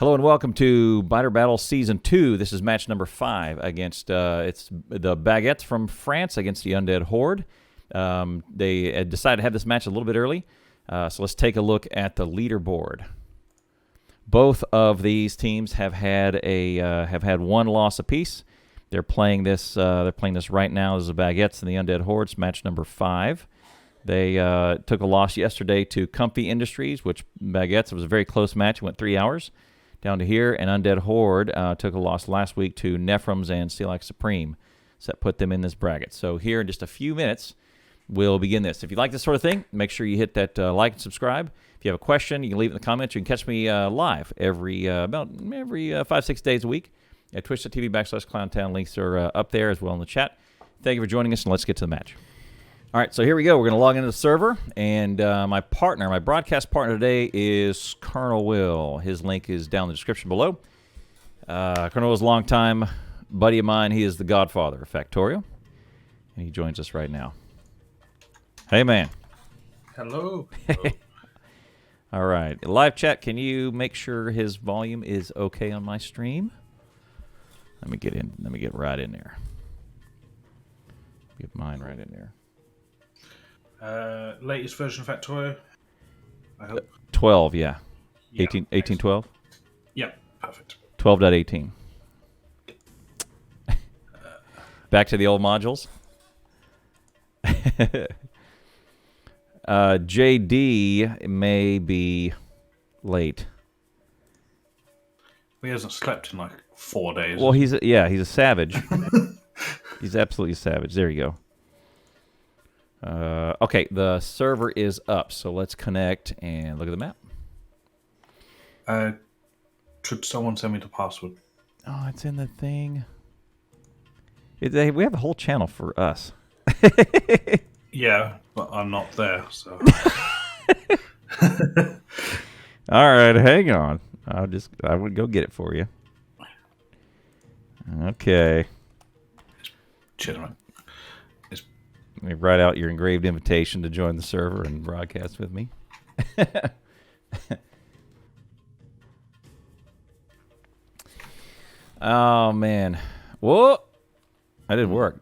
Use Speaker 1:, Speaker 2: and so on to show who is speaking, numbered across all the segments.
Speaker 1: Hello and welcome to Biter Battle Season 2. This is match number 5 against, it's the Baguettes from France against the Undead Horde. They had decided to have this match a little bit early, so let's take a look at the leaderboard. Both of these teams have had one loss apiece. They're playing this right now. This is the Baguettes and the Undead Horde. It's match number 5. They took a loss yesterday to Comfy Industries, which Baguettes, it was a very close match. It went 3 hours. Down to here, and Undead Horde took a loss last week to Nephrons and Sealike Supreme. So that put them in this bracket. So here in just a few minutes, we'll begin this. If you like this sort of thing, make sure you hit that like and subscribe. If you have a question, you can leave it in the comments. You can catch me live every 5-6 days a week at twitch.tv/ClownTown. Links are up there as well in the chat. Thank you for joining us, and let's get to the match. All right, so here we go. We're going to log into the server, and my broadcast partner today is Colonel Will. His link is down in the description below. Colonel Will is a longtime buddy of mine. He is the godfather of Factorio, and he joins us right now. Hey, man.
Speaker 2: Hello.
Speaker 1: All right, live chat, can you make sure his volume is okay on my stream? Let me get in. Let me get right in there. Get mine right in there.
Speaker 2: Latest version of Factorio, I hope.
Speaker 1: 12, yeah.
Speaker 2: Yeah,
Speaker 1: 1812?
Speaker 2: Yeah, perfect.
Speaker 1: 12.18. Back to the old modules. JD may be late.
Speaker 2: He hasn't slept in like 4 days.
Speaker 1: Well, he's a savage. He's absolutely a savage. There you go. Okay, the server is up, so let's connect and look at the map.
Speaker 2: Should someone send me the password?
Speaker 1: Oh, it's in the thing. We have a whole channel for us.
Speaker 2: Yeah, but I'm not there, so.
Speaker 1: All right, hang on. I would go get it for you. Okay.
Speaker 2: Chill, man.
Speaker 1: Let me write out your engraved invitation to join the server and broadcast with me. Oh, man. Whoa! That didn't work.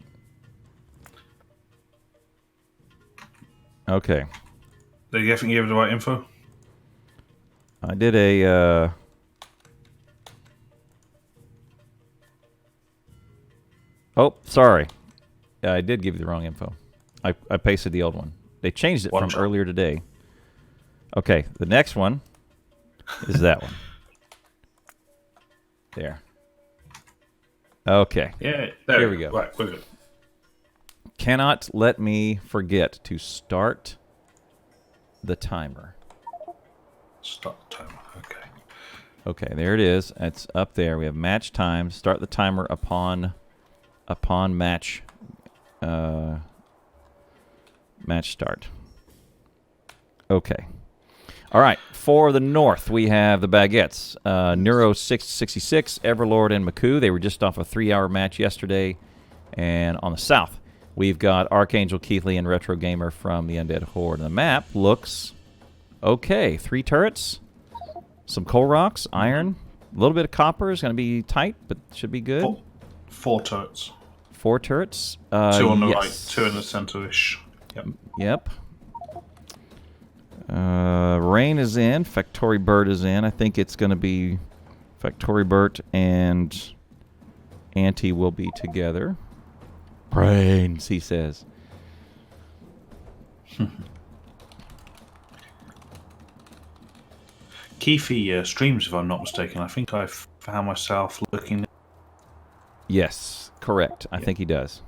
Speaker 1: Okay.
Speaker 2: Did you think you gave the right info?
Speaker 1: I did a... Oh, sorry. I did give you the wrong info. I pasted the old one. They changed it from earlier today. Okay, the next one is that one. There. Okay.
Speaker 2: Yeah,
Speaker 1: here we go.
Speaker 2: Right, we're good.
Speaker 1: Cannot let me forget to start the timer.
Speaker 2: Start the timer, okay.
Speaker 1: Okay, there it is. It's up there. We have match time. Start the timer upon match match start. Okay. All right. For the North, we have the Baguettes. Neuro 666, EverLord, and Macou. They were just off a 3-hour match yesterday. And on the South, we've got Archangel, Keithley, and Retro Gamer from the Undead Horde. And the map looks okay. 3 turrets, some coal rocks, iron, a little bit of copper is going to be tight, but should be good.
Speaker 2: 4 turrets.
Speaker 1: 4 turrets.
Speaker 2: 2 on the
Speaker 1: yes.
Speaker 2: right, 2 in the center-ish.
Speaker 1: Yep. Rain is in. Factorio Bird is in. I think it's going to be Factorio Bird and Auntie will be together. Brains, he says.
Speaker 2: Keefe streams, if I'm not mistaken. I think I found myself looking.
Speaker 1: Yes, correct. I think he does.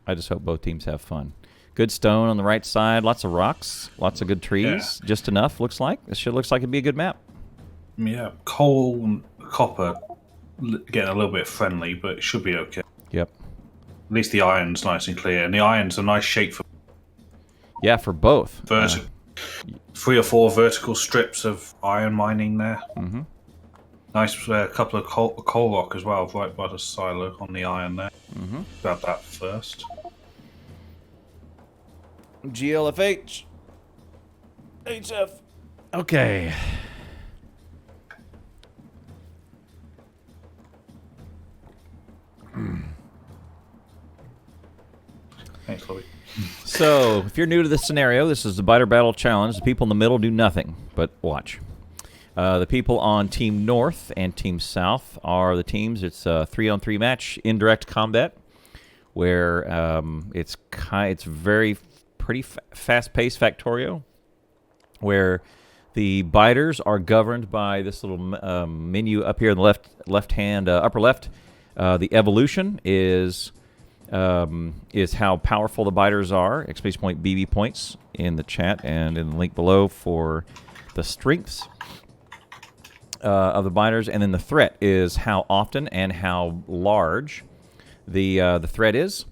Speaker 1: I just hope both teams have fun. Good stone on the right side. Lots of rocks. Lots of good trees. Yeah. Just enough, looks like. This looks like it'd be a good map.
Speaker 2: Yeah, coal and copper getting a little bit friendly, but it should be okay.
Speaker 1: Yep.
Speaker 2: At least the iron's nice and clear. And the iron's a nice shape for...
Speaker 1: Yeah, for both.
Speaker 2: 3 or 4 vertical strips of iron mining there.
Speaker 1: Mm-hmm.
Speaker 2: Nice couple of coal rock as well, right by the silo on the iron there.
Speaker 1: Mm-hmm.
Speaker 2: Grab that first.
Speaker 1: GLFH. HF. Okay.
Speaker 2: Thanks, Lobby.
Speaker 1: So, if you're new to this scenario, this is the Biter Battle Challenge. The people in the middle do nothing but watch. The people on Team North and Team South are the teams. It's a 3-on-3 match, indirect combat, where it's pretty fast-paced Factorio, where the biters are governed by this little menu up here in the left hand, upper left. The evolution is how powerful the biters are. Exclamation point BB points in the chat and in the link below for the strengths of the biters. And then the threat is how often and how large the threat is.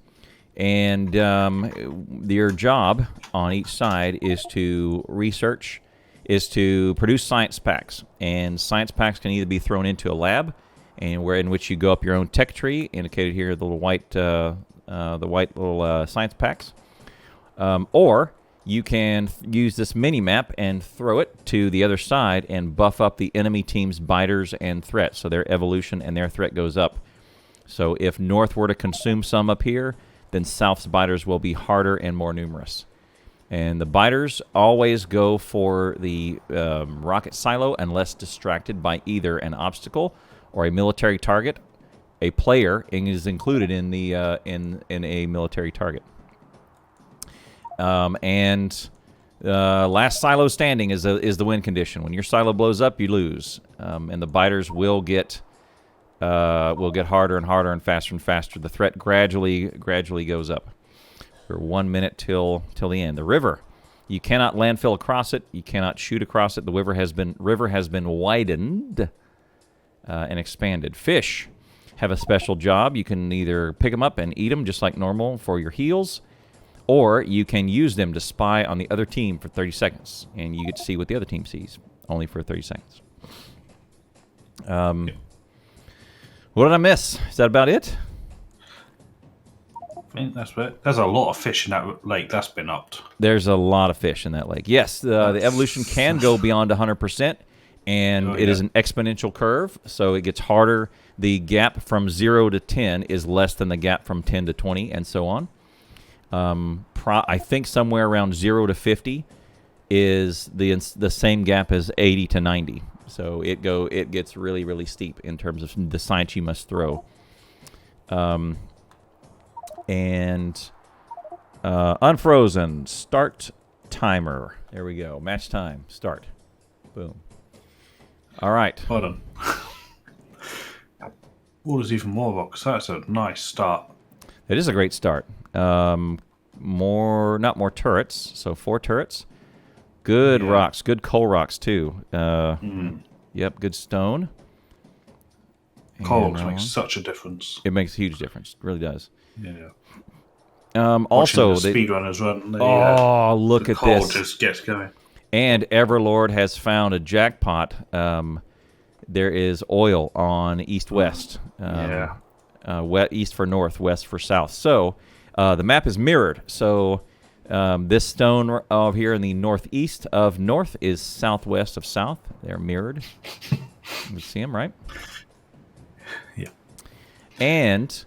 Speaker 1: And your job on each side is to research, is to produce science packs. And science packs can either be thrown into a lab, and in which you go up your own tech tree, indicated here, the little white, little science packs, or you can use this mini map and throw it to the other side and buff up the enemy team's biters and threat, so their evolution and their threat goes up. So if North were to consume some up here, then South's biters will be harder and more numerous. And the biters always go for the rocket silo unless distracted by either an obstacle or a military target. A player is included in the in a military target. And last silo standing is the win condition. When your silo blows up, you lose, and the biters will get harder and harder and faster. The threat gradually goes up. For 1 minute till the end. The river, you cannot landfill across it. You cannot shoot across it. The river has been widened and expanded. Fish have a special job. You can either pick them up and eat them just like normal for your heals, or you can use them to spy on the other team for 30 seconds, and you get to see what the other team sees, only for 30 seconds. What did I miss? Is that about it?
Speaker 2: I think that's it. There's a lot of fish in that lake. That's been upped.
Speaker 1: There's a lot of fish in that lake. Yes, the evolution can go beyond 100%, and it is an exponential curve, so it gets harder. The gap from 0 to 10 is less than the gap from 10 to 20, and so on. I think somewhere around 0 to 50 is the same gap as 80 to 90. So it gets really, really steep in terms of the science you must throw. And unfrozen, start timer. There we go. Match time. Start. Boom. All right.
Speaker 2: Hold on. Oh, there's even more of because that's a nice start.
Speaker 1: It is a great start. Not more turrets. So 4 turrets. Good rocks. Good coal rocks too. Yep. Good stone.
Speaker 2: Coal makes such a difference.
Speaker 1: It makes a huge difference. It really does.
Speaker 2: Yeah.
Speaker 1: Also,
Speaker 2: the speedrunners run.
Speaker 1: Look at
Speaker 2: coal
Speaker 1: this!
Speaker 2: Just gets going.
Speaker 1: And EverLord has found a jackpot. There is oil on east-west. East for north, west for south. So the map is mirrored. So this stone over here in the northeast of north is southwest of south. They're mirrored. You see them, right?
Speaker 2: Yeah.
Speaker 1: And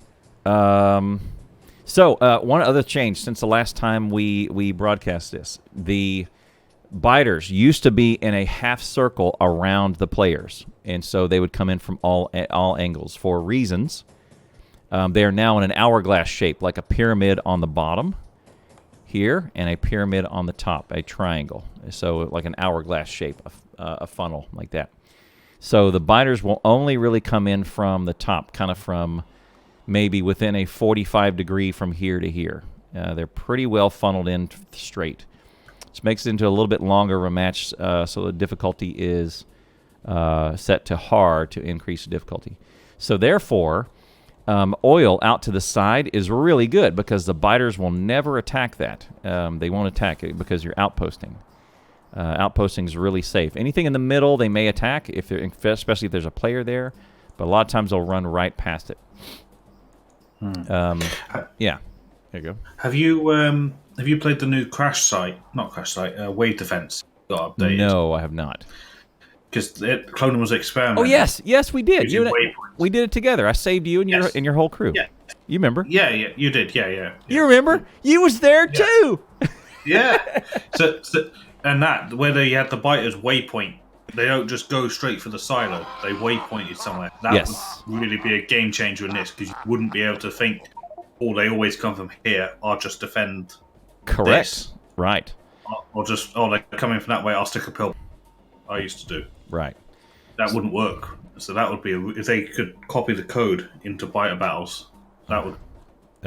Speaker 1: so one other change since the last time we broadcast this. The biters used to be in a half circle around the players, and so they would come in from all angles for reasons. They are now in an hourglass shape, like a pyramid on the bottom here and a pyramid on the top, a triangle. So like an hourglass shape, a funnel like that. So the biters will only really come in from the top, kind of from maybe within a 45 degree from here to here. They're pretty well funneled in straight. This makes it into a little bit longer of a match, so the difficulty is set to hard to increase the difficulty. So therefore, oil out to the side is really good because the biters will never attack that. They won't attack it because you're outposting. Outposting is really safe. Anything in the middle they may attack, especially if there's a player there, but a lot of times they'll run right past it. Yeah. There you go.
Speaker 2: Have you played the new Crash site? Not Crash site. Wave Defense got updated
Speaker 1: No, I have not.
Speaker 2: because Clone was
Speaker 1: Oh
Speaker 2: experimenting.
Speaker 1: yes, we did.
Speaker 2: Using
Speaker 1: We did it together. I saved you and
Speaker 2: Yes.
Speaker 1: your whole crew.
Speaker 2: Yeah.
Speaker 1: You remember?
Speaker 2: Yeah, you did. Yeah.
Speaker 1: You remember? You was there too.
Speaker 2: Yeah. So and that whether you had the biters waypoint, they don't just go straight for the silo. They waypointed somewhere. That would really be a game changer in this because you wouldn't be able to think, oh, they always come from here. I'll just defend.
Speaker 1: Correct.
Speaker 2: This.
Speaker 1: Right.
Speaker 2: Or just they're coming from that way. I'll stick a pill. I used to do.
Speaker 1: Right.
Speaker 2: That wouldn't work. So that would be if they could copy the code into biter battles. That'd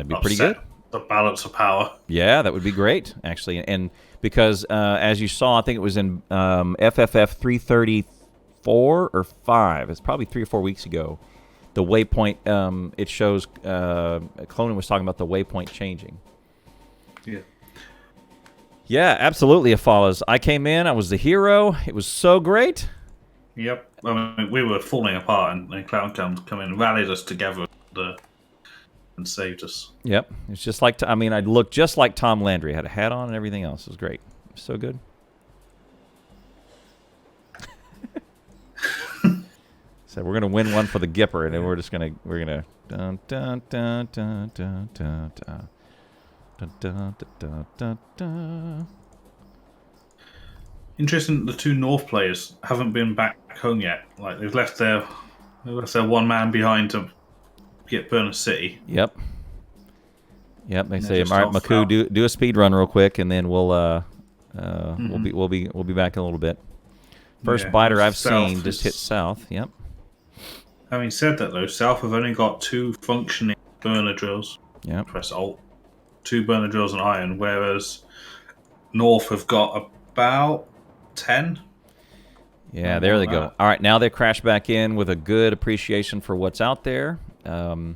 Speaker 1: be pretty good.
Speaker 2: The balance of power.
Speaker 1: Yeah, that would be great, actually. And because, as you saw, I think it was in FFF 334 or 5. It's probably 3 or 4 weeks ago. The waypoint, it shows, Clonin was talking about the waypoint changing.
Speaker 2: Yeah.
Speaker 1: Yeah, absolutely, Afalas. I came in, I was the hero. It was so great.
Speaker 2: Yep. I mean, we were falling apart, and Clown come in and rallied us together and saved us.
Speaker 1: Yep. It's just like, I looked just like Tom Landry. I had a hat on and everything else. It was great. It was so good. So we're gonna win one for the Gipper, and then we're gonna dun dun dun dun dun dun dun dun dun dun dun dun.
Speaker 2: Interesting. The two North players haven't been back home yet. Like they've left their one man behind to get Burner City.
Speaker 1: Yep. They say, all right, Macou, do a speed run real quick, and then we'll be back in a little bit. First biter I've seen just hit south. Yep.
Speaker 2: Having said that, though, South have only got 2 functioning burner drills.
Speaker 1: Yeah.
Speaker 2: Press Alt. 2 burner drills and iron, whereas North have got about 10.
Speaker 1: Yeah, there they go. All right, now they crash back in with a good appreciation for what's out there, and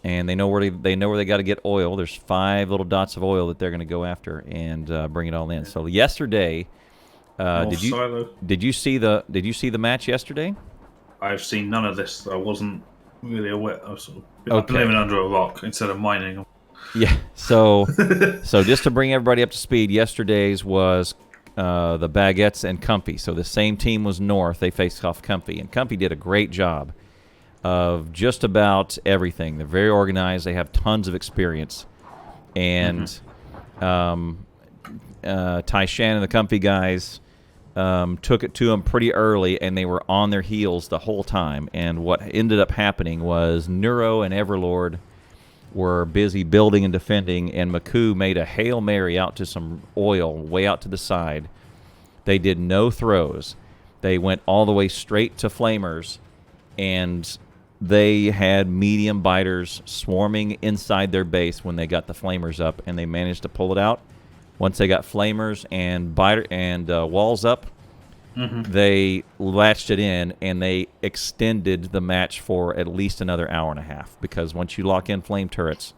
Speaker 1: they know where they got to get oil. There's 5 little dots of oil that they're going to go after and bring it all in. So yesterday, did you see the match yesterday?
Speaker 2: I've seen none of this. I wasn't really aware. I've been living under a rock instead of mining.
Speaker 1: Yeah. So just to bring everybody up to speed, yesterday's was the Baguettes and Comfy. So the same team was North. They faced off Comfy, and Comfy did a great job of just about everything. They're very organized. They have tons of experience, and Ty Shan and the Comfy guys took it to them pretty early, and they were on their heels the whole time. And what ended up happening was Neuro and EverLord were busy building and defending, and Macou made a Hail Mary out to some oil way out to the side. They did no throws. They went all the way straight to flamers, and they had medium biters swarming inside their base when they got the flamers up, and they managed to pull it out. Once they got flamers and walls up, they latched it in, and they extended the match for at least another hour and a half, because once you lock in flame turrets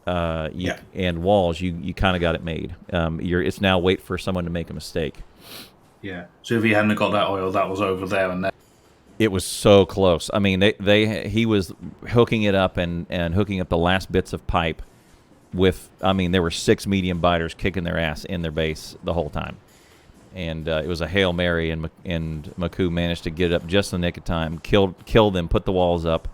Speaker 1: and walls, you kind of got it made. It's now wait for someone to make a mistake.
Speaker 2: Yeah. So if he hadn't got that oil, that was over there and there.
Speaker 1: It was so close. I mean, he was hooking it up and hooking up the last bits of pipe with, there were 6 medium biters kicking their ass in their base the whole time. And it was a Hail Mary, and Macou managed to get it up just in the nick of time, killed them, put the walls up,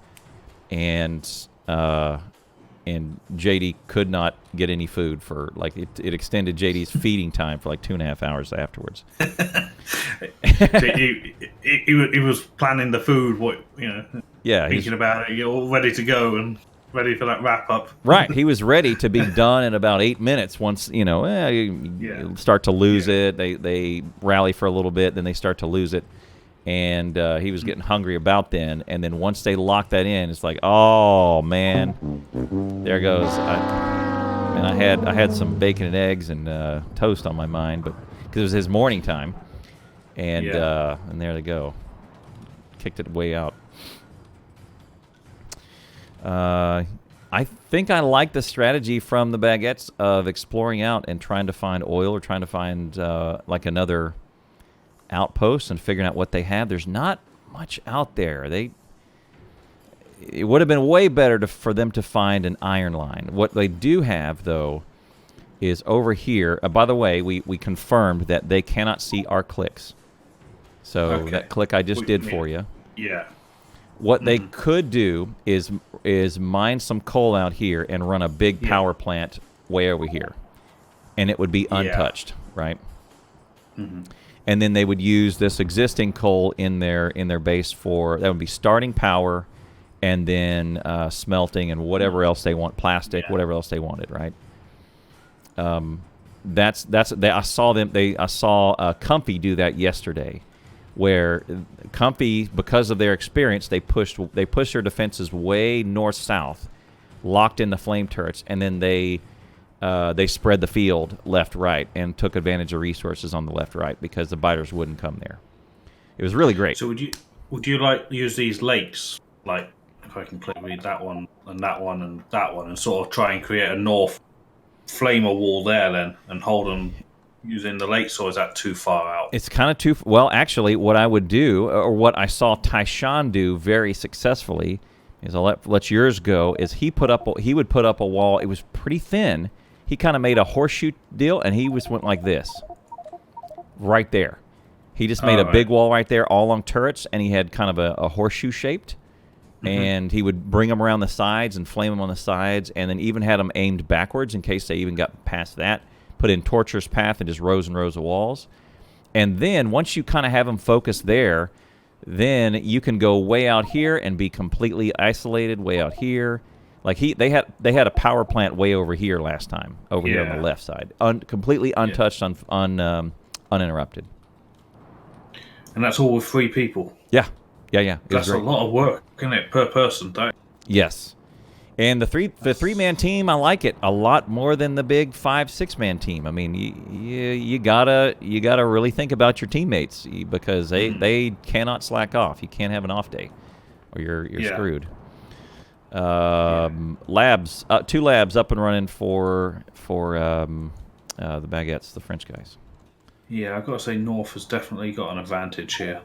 Speaker 1: and JD could not get any food for, it extended JD's feeding time for 2.5 hours afterwards.
Speaker 2: he was planning the food, thinking about it, all ready to go and ready for that wrap up.
Speaker 1: Right, he was ready to be done in about 8 minutes. Once you start to lose it, they rally for a little bit, then they start to lose it, and he was getting hungry about then. And then once they lock that in, it's like, oh man, there goes. I had some bacon and eggs and toast on my mind, but because it was his morning time, and there they go, kicked it way out. I think I like the strategy from the Baguettes of exploring out and trying to find oil, or trying to find another outpost and figuring out what they have. There's not much out there. it would have been way better for them to find an iron line. What they do have, though, is over here. By the way, we confirmed that they cannot see our clicks. So that click I just did for you.
Speaker 2: Yeah.
Speaker 1: What they could do is mine some coal out here and run a big power plant way over here, and it would be untouched, right? Mm-hmm. And then they would use this existing coal in their base for that would be starting power, and then smelting and whatever else they want, plastic, whatever else they wanted, right? I saw Comfy do that yesterday, where Comfy, because of their experience, they pushed their defenses way north south, locked in the flame turrets, and then they spread the field left right and took advantage of resources on the left right because the biters wouldn't come there. It was really great.
Speaker 2: So would you like use these lakes, like if I can read that one and that one and that one, and sort of try and create a north flamer wall there then and hold them using the lakes, or is that too far out?
Speaker 1: It's kind of too well. Actually, what I would do, or what I saw Tyshawn do very successfully, is I'll let yours go. Is he would put up a wall. It was pretty thin. He kind of made a horseshoe deal, and he went like this, right there. He just made a big wall right there, all along turrets, and he had kind of a horseshoe shaped. And he would bring them around the sides and flame them on the sides, and then even had them aimed backwards in case they even got past that. Put in Torturous Path and just rows and rows of walls. And then once you kind of have them focused there, then you can go way out here and be completely isolated way out here. Like they had a power plant way over here last time, over here on the left side, completely untouched, uninterrupted.
Speaker 2: And that's all with 3 people.
Speaker 1: Yeah.
Speaker 2: That's a lot of work, isn't it, per person, don't you?
Speaker 1: Yes. And the 3-man team, I like it a lot more than the big 5-6-man team. I mean, you gotta really think about your teammates because they cannot slack off. You can't have an off day, or you're screwed. Labs, 2 labs up and running for the Baguettes, the French guys. Yeah,
Speaker 2: I've got to say North has definitely got an advantage here.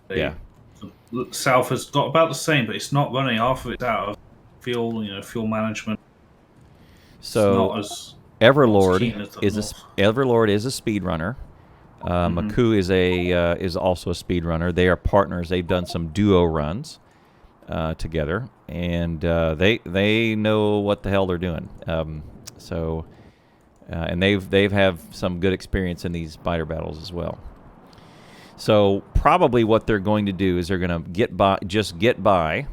Speaker 2: South has got about the same, but it's not running. Half of it's out of fuel management.
Speaker 1: So EverLord is a speedrunner. Macou is also a speedrunner. They are partners. They've done some duo runs together, and they know what the hell they're doing. And they've have some good experience in these biter battles as well. So probably what they're going to do is they're going to get by.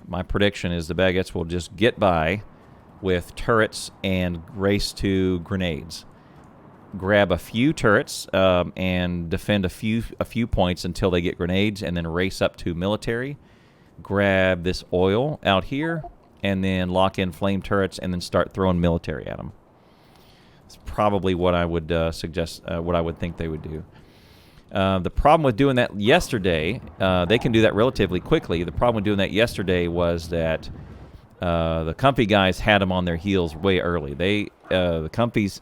Speaker 1: My prediction is the Baguettes will just get by with turrets and race to grenades. Grab a few turrets and defend a few points until they get grenades, and then race up to military. Grab this oil out here, and then lock in flame turrets, and then start throwing military at them. It's probably what I would suggest, what I would think they would do. The problem with doing that yesterday, they can do that relatively quickly. The problem with doing that yesterday was that the Comfy guys had them on their heels way early. The Comfies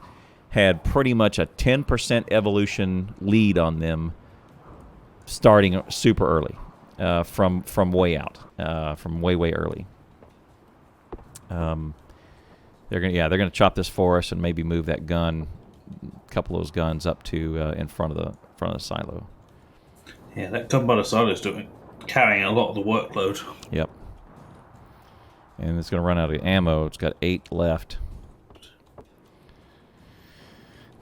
Speaker 1: had pretty much a 10% evolution lead on them starting super early from way out, from way early. They're gonna chop this for us and maybe move that gun, a couple of those guns up to in front of the silo.
Speaker 2: Yeah, that gun by the silo is carrying a lot of the workload.
Speaker 1: Yep. And it's gonna run out of ammo. It's got 8 left.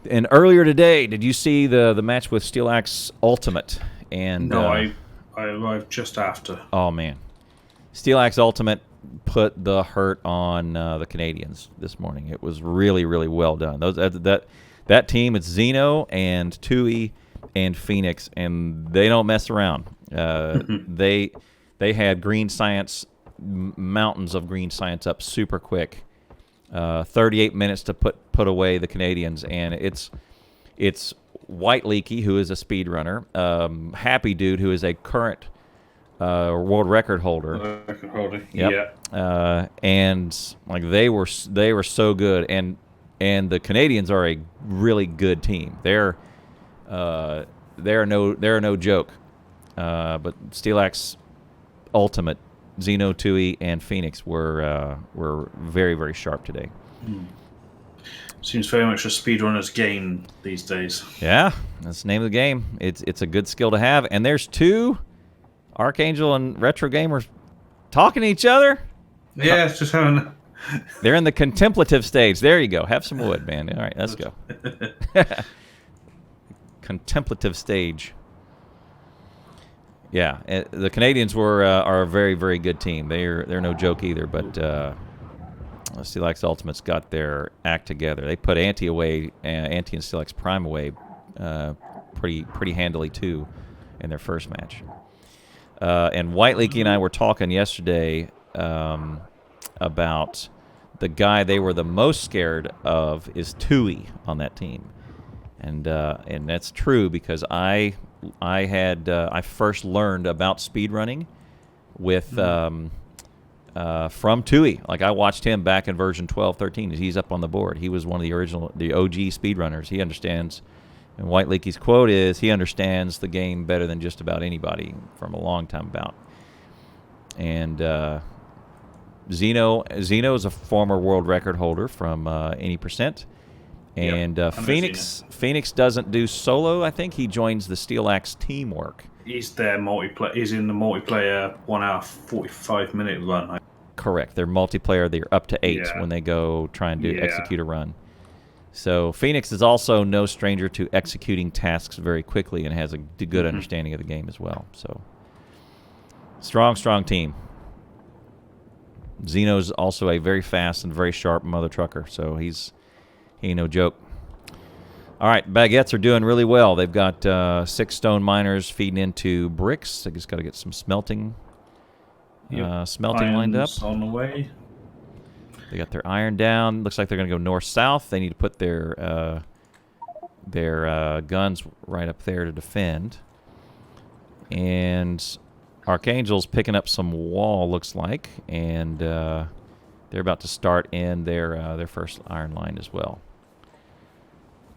Speaker 1: And earlier today, did you see the match with Steel Axe Ultimate? And
Speaker 2: no, I arrived just after.
Speaker 1: Oh man, Steel Axe Ultimate put the hurt on the Canadians this morning. It was really, really well done. That team, it's Xeno and Tui and Phoenix, and they don't mess around. They had green science, mountains of green science up super quick. 38 minutes to put away the Canadians, and it's White Leaky, who is a speedrunner, Happy Dude, who is a current world record holder. Yep. Yeah. And like they were so good, and the Canadians are a really good team. They're no joke. But Steel Axe Ultimate Xeno, Tui, and Phoenix were very, very sharp today.
Speaker 2: Seems very much a speedrunner's game these days.
Speaker 1: Yeah, that's the name of the game. It's a good skill to have. And there's two Archangel and Retro Gamers talking to each other.
Speaker 2: Yeah, it's just having...
Speaker 1: They're in the contemplative stage. There you go. Have some wood, man. All right, let's go. Contemplative stage. Yeah, the Canadians are a very, very good team. They're no joke either. But Steelix Ultimate's got their act together. They put Anti away, Anti and Steelix Prime away, pretty handily too, in their first match. And White Leaky and I were talking yesterday about the guy they were the most scared of is Tui on that team, and that's true because I first learned about speedrunning with from Tui. Like I watched him back in version 12.13. He's up on the board. He was one of the OG speedrunners. He understands. And White Leaky's quote is, he understands the game better than just about anybody from a long time about. And Xeno is a former world record holder from Any Percent. And Phoenix doesn't do solo. I think he joins the Steel Axe teamwork.
Speaker 2: He's their multiplayer. He's in the multiplayer 1 hour 45-minute run.
Speaker 1: Correct. They're multiplayer. They're up to 8 when they go try and execute a run. So Phoenix is also no stranger to executing tasks very quickly and has a good understanding of the game as well. So strong team. Xeno's also a very fast and very sharp mother trucker, so he ain't no joke. All right, Baguettes are doing really well. They've got 6 stone miners feeding into bricks. They just got to get some smelting lined up.
Speaker 2: On the way.
Speaker 1: They got their iron down. Looks like they're going to go north-south. They need to put their guns right up there to defend. And Archangel's picking up some wall, looks like, and they're about to start in their first iron line as well.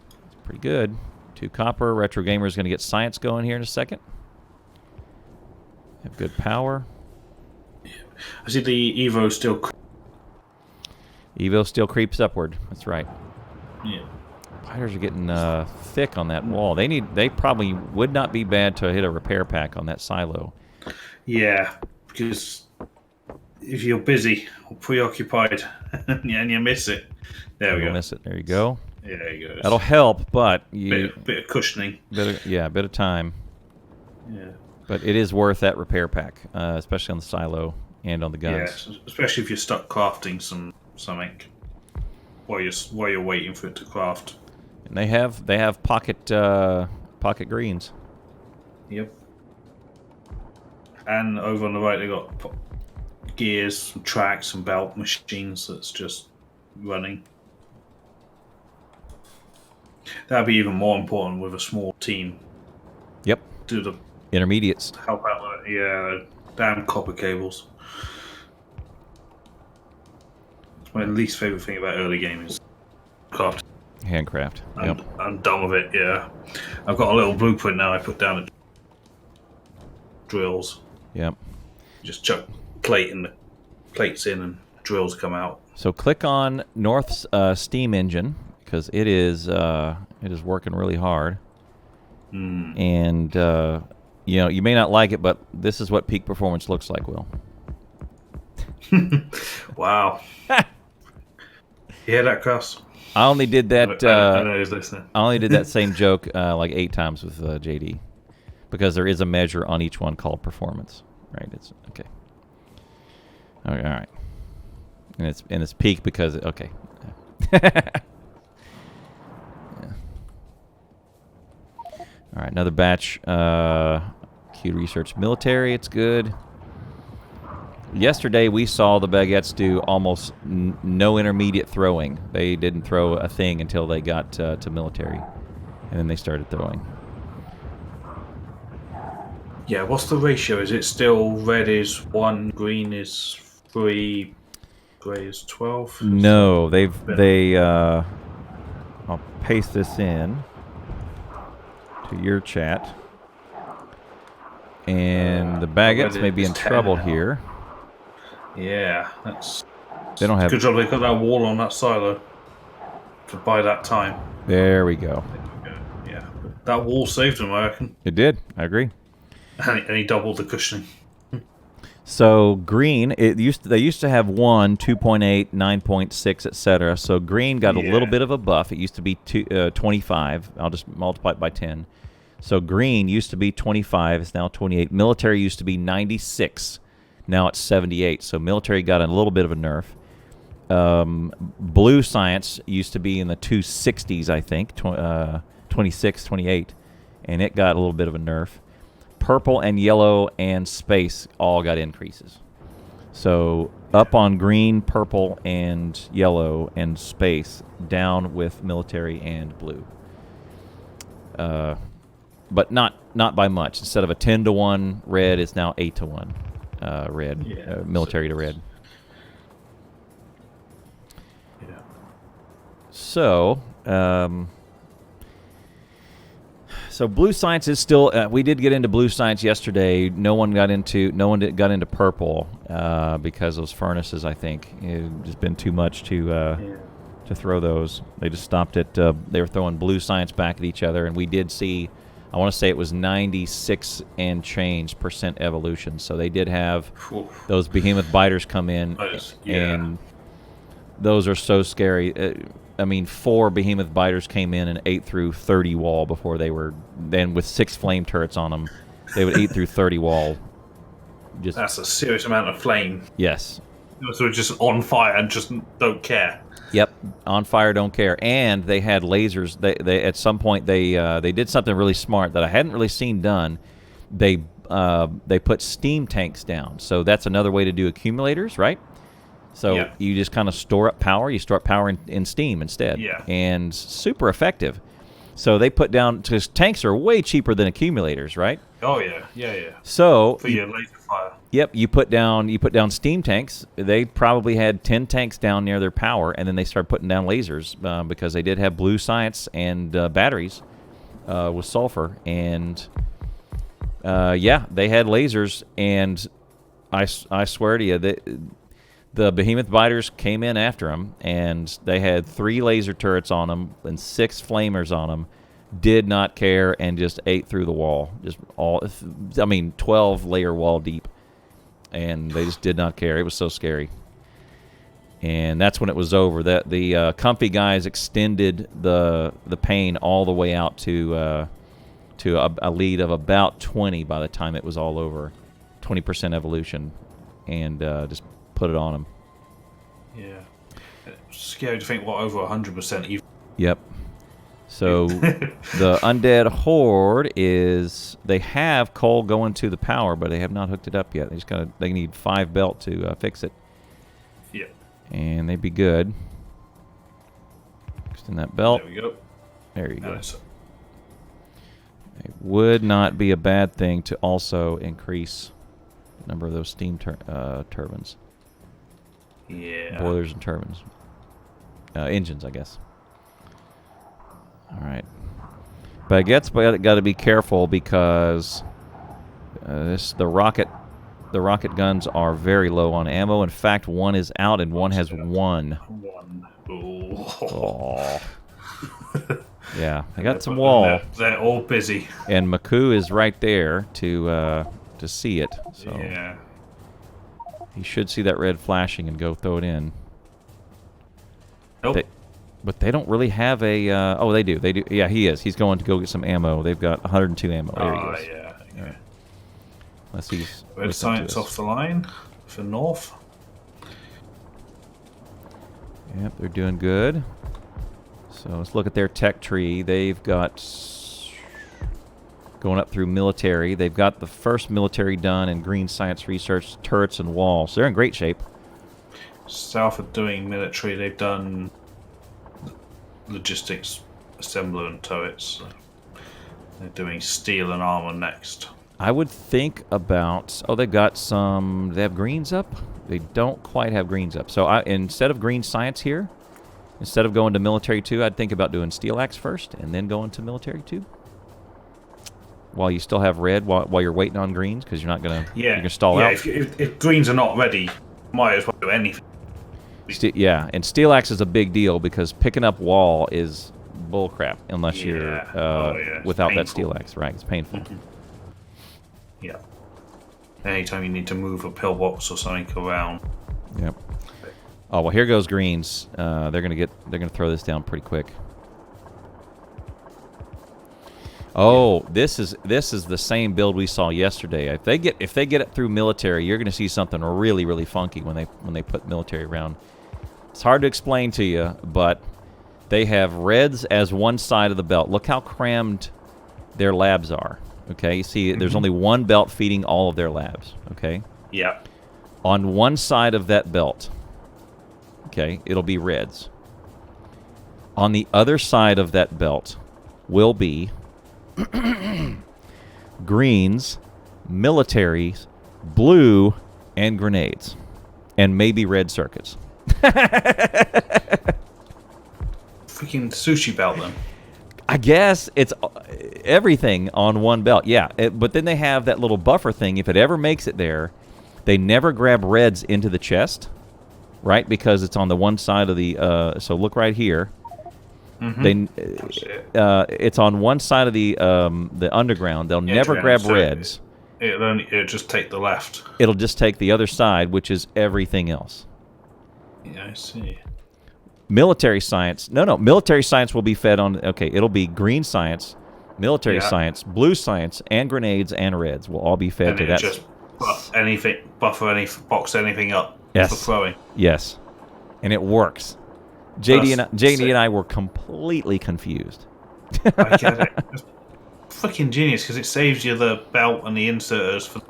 Speaker 1: It's pretty good. 2 copper. Retro Gamer is going to get science going here in a second. Have good power.
Speaker 2: I see the Evo still.
Speaker 1: Evo still creeps upward. That's right.
Speaker 2: Yeah.
Speaker 1: Fighters are getting thick on that wall. They probably would not be bad to hit a repair pack on that silo.
Speaker 2: Yeah, because if you're busy or preoccupied and you miss it, there we go.
Speaker 1: Miss it. There you go.
Speaker 2: Yeah, there you go.
Speaker 1: That'll help, but
Speaker 2: bit of cushioning.
Speaker 1: A bit of time.
Speaker 2: Yeah.
Speaker 1: But it is worth that repair pack, especially on the silo and on the guns.
Speaker 2: Yeah, especially if you're stuck crafting something while you're waiting for it to craft.
Speaker 1: And they have pocket greens.
Speaker 2: Yep. And over on the right, they got gears, some tracks, and belt machines that's just running. That'd be even more important with a small team.
Speaker 1: Yep.
Speaker 2: Do the
Speaker 1: intermediates.
Speaker 2: Help out with it. Yeah, damn copper cables. It's my least favorite thing about early game is craft.
Speaker 1: Handcraft. Yep.
Speaker 2: I'm done with it. Yeah, I've got a little blueprint now. I put down the drills.
Speaker 1: Yep.
Speaker 2: Just chuck plates in and drills come out.
Speaker 1: So click on North's steam engine because it is working really hard. And you may not like it, but this is what peak performance looks like, Will.
Speaker 2: Wow. You hear that, Cross?
Speaker 1: I only did that.
Speaker 2: I know he's listening.
Speaker 1: I only did that same joke like 8 times with JD, because there is a measure on each one called performance. Right? It's okay. All right. And it's peak because okay. Yeah. All right, another batch. Q Research Military. It's good. Yesterday we saw the Baguettes do almost no intermediate throwing. They didn't throw a thing until they got to military, and then they started throwing.
Speaker 2: Yeah, what's the ratio? Is it still red is 1, green is 3, grey is 12?
Speaker 1: No, I'll paste this in to your chat. And the Baguettes may be in trouble here.
Speaker 2: Yeah, that's...
Speaker 1: They don't have...
Speaker 2: Good job they got that wall on that silo to buy that time.
Speaker 1: There we go.
Speaker 2: Yeah, that wall saved him, I reckon.
Speaker 1: It did. I agree.
Speaker 2: And he doubled the cushioning.
Speaker 1: So green, they used to have 1, 2.8, 9.6, etc. So green got a little bit of a buff. It used to be 25. I'll just multiply it by 10. So green used to be 25. It's now 28. Military used to be 96. Now it's 78. So military got a little bit of a nerf. Blue science used to be in the 260s, I think, 26, 28, and it got a little bit of a nerf. Purple and yellow and space all got increases. So up on green, purple, and yellow and space, down with military and blue. But not by much. Instead of a 10-to-1 red, it's now 8-to-1 red, military to red.
Speaker 2: Yeah.
Speaker 1: So, so blue science is still. We did get into blue science yesterday. No one got into purple because those furnaces. I think it just been too much to throw those. They just stopped it. They were throwing blue science back at each other, and we did see. I want to say it was 96 and change % evolution. So they did have those behemoth biters come in, and those are so scary. I mean, 4 behemoth biters came in and ate through 30 wall before they were. Then with 6 flame turrets on them, they would eat through 30 wall.
Speaker 2: That's a serious amount of flame.
Speaker 1: Yes.
Speaker 2: So just on fire and just don't care.
Speaker 1: Yep, on fire, don't care. And they had lasers. They at some point they did something really smart that I hadn't really seen done. They put steam tanks down. So that's another way to do accumulators, right? So you just kind of store up power. You store up power in steam instead.
Speaker 2: Yeah.
Speaker 1: And super effective. So they put down, because tanks are way cheaper than accumulators, right?
Speaker 2: Oh yeah.
Speaker 1: So
Speaker 2: for your laser fire.
Speaker 1: Yep, you put down steam tanks. They probably had 10 tanks down near their power, and then they started putting down lasers because they did have blue science and batteries with sulfur, and they had lasers. And I swear to you, the behemoth biters came in after them, and they had 3 laser turrets on them and 6 flamers on them. Did not care and just ate through the wall. 12 layer wall deep. And they just did not care. It was so scary. And that's when it was over. The comfy guys extended the pain all the way out to a lead of about 20 by the time it was all over. 20% evolution. And just put it on them.
Speaker 2: Yeah. It's scary to think what over 100% even.
Speaker 1: Yep. So the Undead Horde they have coal going to the power, but they have not hooked it up yet. They need 5 belt to fix it.
Speaker 2: Yeah.
Speaker 1: And they'd be good. Extend that belt.
Speaker 2: There we go.
Speaker 1: There you go. It would not be a bad thing to also increase the number of those steam turbines.
Speaker 2: Yeah.
Speaker 1: Boilers and turbines. Engines, I guess. All right. Baguettes got to be careful because the rocket guns are very low on ammo. In fact, one is out and one has 1. Oh. Yeah, I got some wall.
Speaker 2: They're all busy.
Speaker 1: And Macou is right there to see it. So
Speaker 2: yeah.
Speaker 1: He should see that red flashing and go throw it in.
Speaker 2: Nope.
Speaker 1: But they don't really have a... oh, they do. They do. Yeah, he is. He's going to go get some ammo. They've got 102 ammo. There he goes.
Speaker 2: Yeah.
Speaker 1: Right. Let's see.
Speaker 2: Red science off the line for north.
Speaker 1: Yep, they're doing good. So let's look at their tech tree. They've got... Going up through military. They've got the first military done in green science research, turrets, and walls. So they're in great shape.
Speaker 2: South are doing military. They've done... logistics, assembler, and turrets. They're doing steel and armor next.
Speaker 1: I would think about... Oh, they've got some... They have greens up? They don't quite have greens up. So instead of green science here, instead of going to military 2, I'd think about doing steel axe first and then going to military 2. While you still have red, while you're waiting on greens, because you're not going to...
Speaker 2: Yeah.
Speaker 1: You're going to stall out.
Speaker 2: If greens are not ready, might as well do anything.
Speaker 1: Yeah, and steel axe is a big deal because picking up wall is bullcrap unless you're without that steel axe, right? It's painful.
Speaker 2: Yeah. Anytime you need to move a pillbox or something around.
Speaker 1: Yep. Oh well, here goes greens. They're gonna throw this down pretty quick. Oh, this is the same build we saw yesterday. If they get it through military, you're gonna see something really funky when they put military around. It's hard to explain to you, but they have reds as one side of the belt. Look how crammed their labs are. Okay, you see, there's only one belt feeding all of their labs. Okay.
Speaker 2: Yeah.
Speaker 1: On one side of that belt, okay, it'll be reds. On the other side of that belt will be greens, militaries, blue, and grenades, and maybe red circuits.
Speaker 2: Freaking sushi belt, then.
Speaker 1: I guess it's everything on one belt. Yeah, but then they have that little buffer thing. If it ever makes it there, they never grab reds into the chest, right? Because it's on the one side of the. So look right here. It's on one side of the underground. They'll never grab reds.
Speaker 2: It'll just take the left.
Speaker 1: It'll just take the other side, which is everything else.
Speaker 2: Yeah, I see.
Speaker 1: Military science. No. Military science will be fed on. Okay, it'll be green science, military science, blue science, and grenades and reds will all be fed
Speaker 2: and
Speaker 1: to that.
Speaker 2: Just box anything up for throwing.
Speaker 1: Yes, and it works. JD and I were completely confused.
Speaker 2: I get it. It's fucking genius because it saves you the belt and the inserters for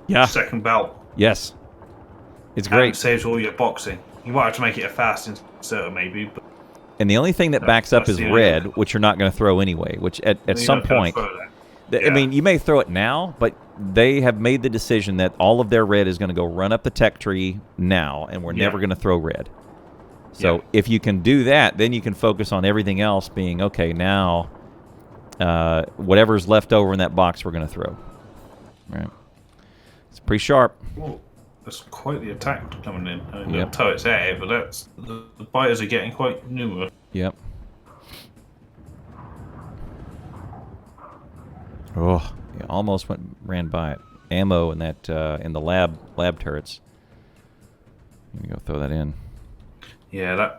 Speaker 2: the second belt.
Speaker 1: Yes, it's great.
Speaker 2: And it saves all your boxing. You might have to make it a fast inserter maybe. But
Speaker 1: and the only thing that backs up is red, which you're not going to throw anyway. Which at some point, I mean, you may throw it now, but they have made the decision that all of their red is going to go run up the tech tree now, and we're never going to throw red. So if you can do that, then you can focus on everything else being, okay, now whatever's left over in that box we're going to throw. Right. It's pretty sharp.
Speaker 2: Whoa, that's quite the attack coming in. I mean, they'll tow its air, but the biters are getting quite numerous. Yep.
Speaker 1: Oh, yeah, almost ran by it. Ammo in that in the lab turrets. Let me go throw that in.
Speaker 2: Yeah,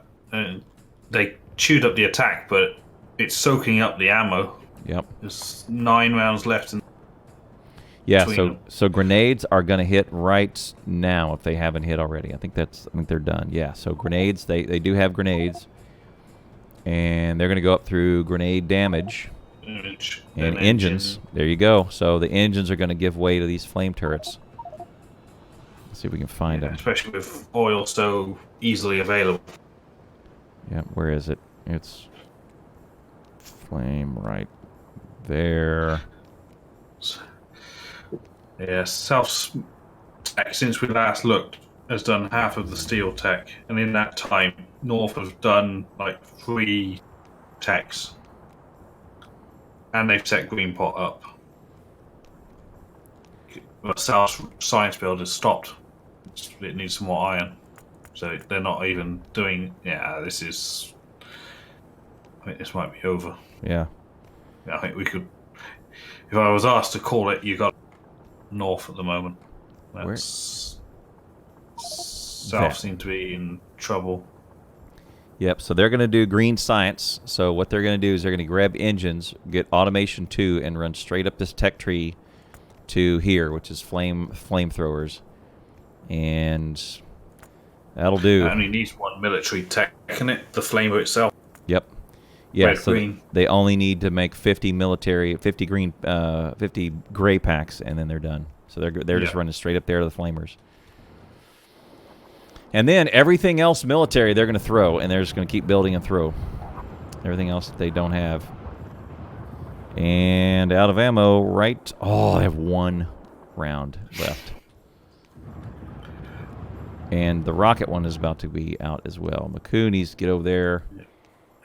Speaker 2: they chewed up the attack, but it's soaking up the ammo.
Speaker 1: Yep.
Speaker 2: There's 9 rounds left.
Speaker 1: So grenades are going to hit right now if they haven't hit already. I think they're done. Yeah. So grenades, they do have grenades, and they're going to go up through grenade damage. And engines. There you go. So the engines are going to give way to these flame turrets. Let's see if we can find them.
Speaker 2: Especially with oil so easily available.
Speaker 1: Yeah, where is it? It's flame right there.
Speaker 2: Yeah, South Tech, since we last looked, has done half of the steel tech. And in that time, North has done like 3 techs. And they've set Green Pot up. But South Science Build has stopped. It needs some more iron. So they're not even doing... Yeah, this is... I think this might be over.
Speaker 1: Yeah.
Speaker 2: I think we could... If I was asked to call it, you got North at the moment. South seem to be in trouble.
Speaker 1: Yep, so they're going to do green science. So what they're going to do is they're going to grab engines, get automation 2, and run straight up this tech tree to here, which is flamethrowers. And that'll do.
Speaker 2: It only needs 1 military tech in it, the flamer itself.
Speaker 1: Yep. Yeah,
Speaker 2: Red,
Speaker 1: so
Speaker 2: green.
Speaker 1: They only need to make 50 military, 50 green, 50 gray packs, and then they're done. So they're just running straight up there to the flamers. And then everything else military they're going to throw, and they're just going to keep building and throw. Everything else that they don't have. And out of ammo, right? Oh, I have 1 round left. And the rocket one is about to be out as well. Macou needs to get over there.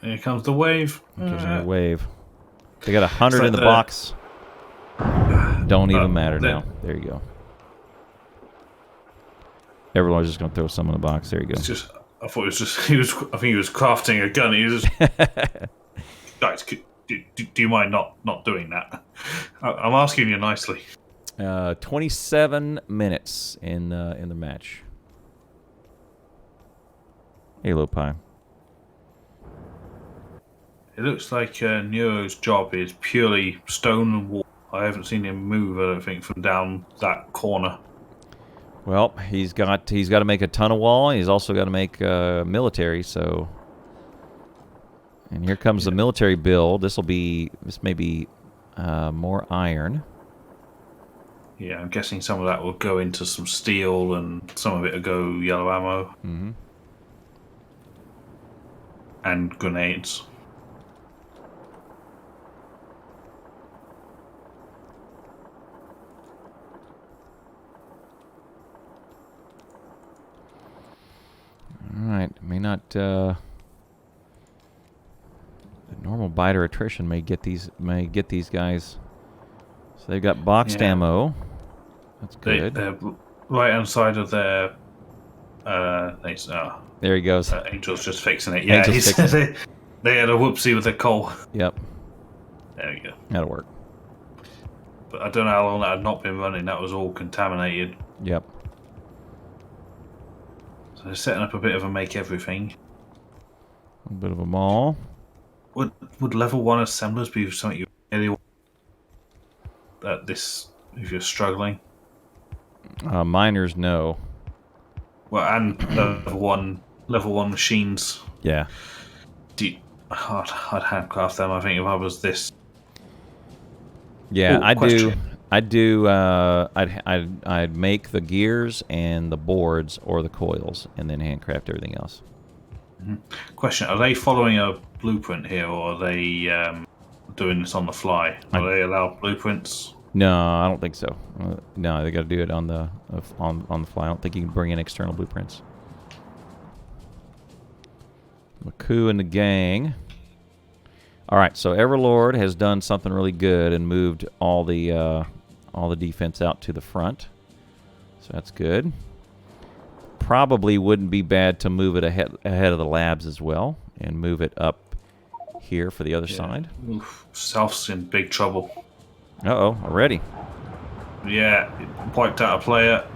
Speaker 2: Here comes the wave.
Speaker 1: There's another wave. They got 100 in the box. Don't even matter now. There you go. EverLord's just going to throw some in the box. There you go.
Speaker 2: It's just, I thought it was just I think he was crafting a gun. He was just, guys, do you mind not doing that? I'm asking you nicely.
Speaker 1: 27 minutes in the match. Halo Pie.
Speaker 2: It looks like Nero's job is purely stone and wall. I haven't seen him move, I don't think, from down that corner.
Speaker 1: Well, he's got to make a ton of wall. He's also got to make military. So, and here comes the military build. This may be more iron.
Speaker 2: Yeah, I'm guessing some of that will go into some steel, and some of it will go yellow ammo.
Speaker 1: Mm-hmm.
Speaker 2: And grenades.
Speaker 1: All right, may not. The normal biter attrition may get these guys. So they've got boxed ammo. That's good.
Speaker 2: They're right hand side of their.
Speaker 1: There he goes.
Speaker 2: Angel's just fixing it. Yeah, they had a whoopsie with their coal.
Speaker 1: Yep.
Speaker 2: There we go.
Speaker 1: That'll work.
Speaker 2: But I don't know how long that had not been running. That was all contaminated.
Speaker 1: Yep.
Speaker 2: So they're setting up a bit of a make everything.
Speaker 1: A bit of a mall.
Speaker 2: Would level 1 assemblers be something you really want at this if you're struggling?
Speaker 1: Miners, no.
Speaker 2: Well, and level one machines.
Speaker 1: Yeah.
Speaker 2: I'd handcraft them. I think if I was this.
Speaker 1: Yeah,
Speaker 2: Ooh,
Speaker 1: I'd make the gears and the boards or the coils, and then handcraft everything else.
Speaker 2: Mm-hmm. Question: are they following a blueprint here, or are they doing this on the fly? Are they allowed blueprints?
Speaker 1: No, I don't think so. No, they got to do it on the fly. I don't think you can bring in external blueprints. Macou and the gang. All right, so EverLord has done something really good and moved all the defense out to the front. So that's good. Probably wouldn't be bad to move it ahead of the labs as well and move it up here for the other side.
Speaker 2: Oof, South's in big trouble.
Speaker 1: Uh-oh, already.
Speaker 2: Yeah, wiped out a player.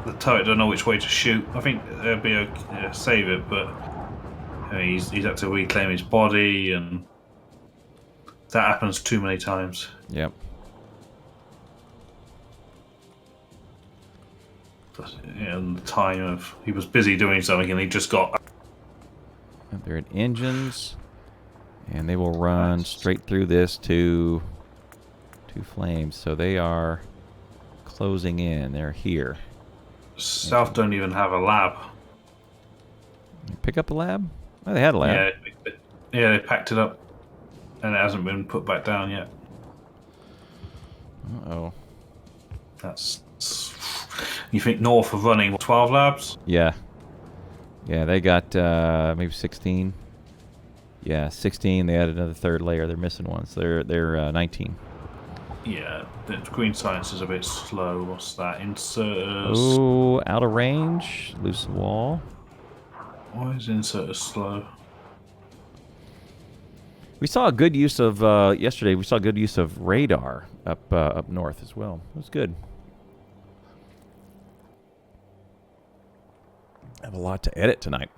Speaker 2: The turret don't know which way to shoot. I think there'll be a save it, but he's had to reclaim his body, and that happens too many times.
Speaker 1: Yep.
Speaker 2: In the time of he was busy doing something, and he just got.
Speaker 1: They're at engines, and they will run straight through this to flames. So they are closing in. They're here.
Speaker 2: South don't even have a lab.
Speaker 1: Pick up the lab? Oh, they had a lab.
Speaker 2: Yeah, they packed it up, and it hasn't been put back down yet.
Speaker 1: Uh-oh.
Speaker 2: That's. You think North are running 12 labs?
Speaker 1: Yeah. Yeah, they got maybe 16. Yeah, 16. They added another third layer. They're missing one. So they're 19.
Speaker 2: Yeah, the green science is a bit slow. What's that? Inserters.
Speaker 1: Oh, out of range. Loose wall.
Speaker 2: Why is inserters slow?
Speaker 1: We saw a good use of yesterday. We saw good use of radar up north as well. It was good. I have a lot to edit tonight.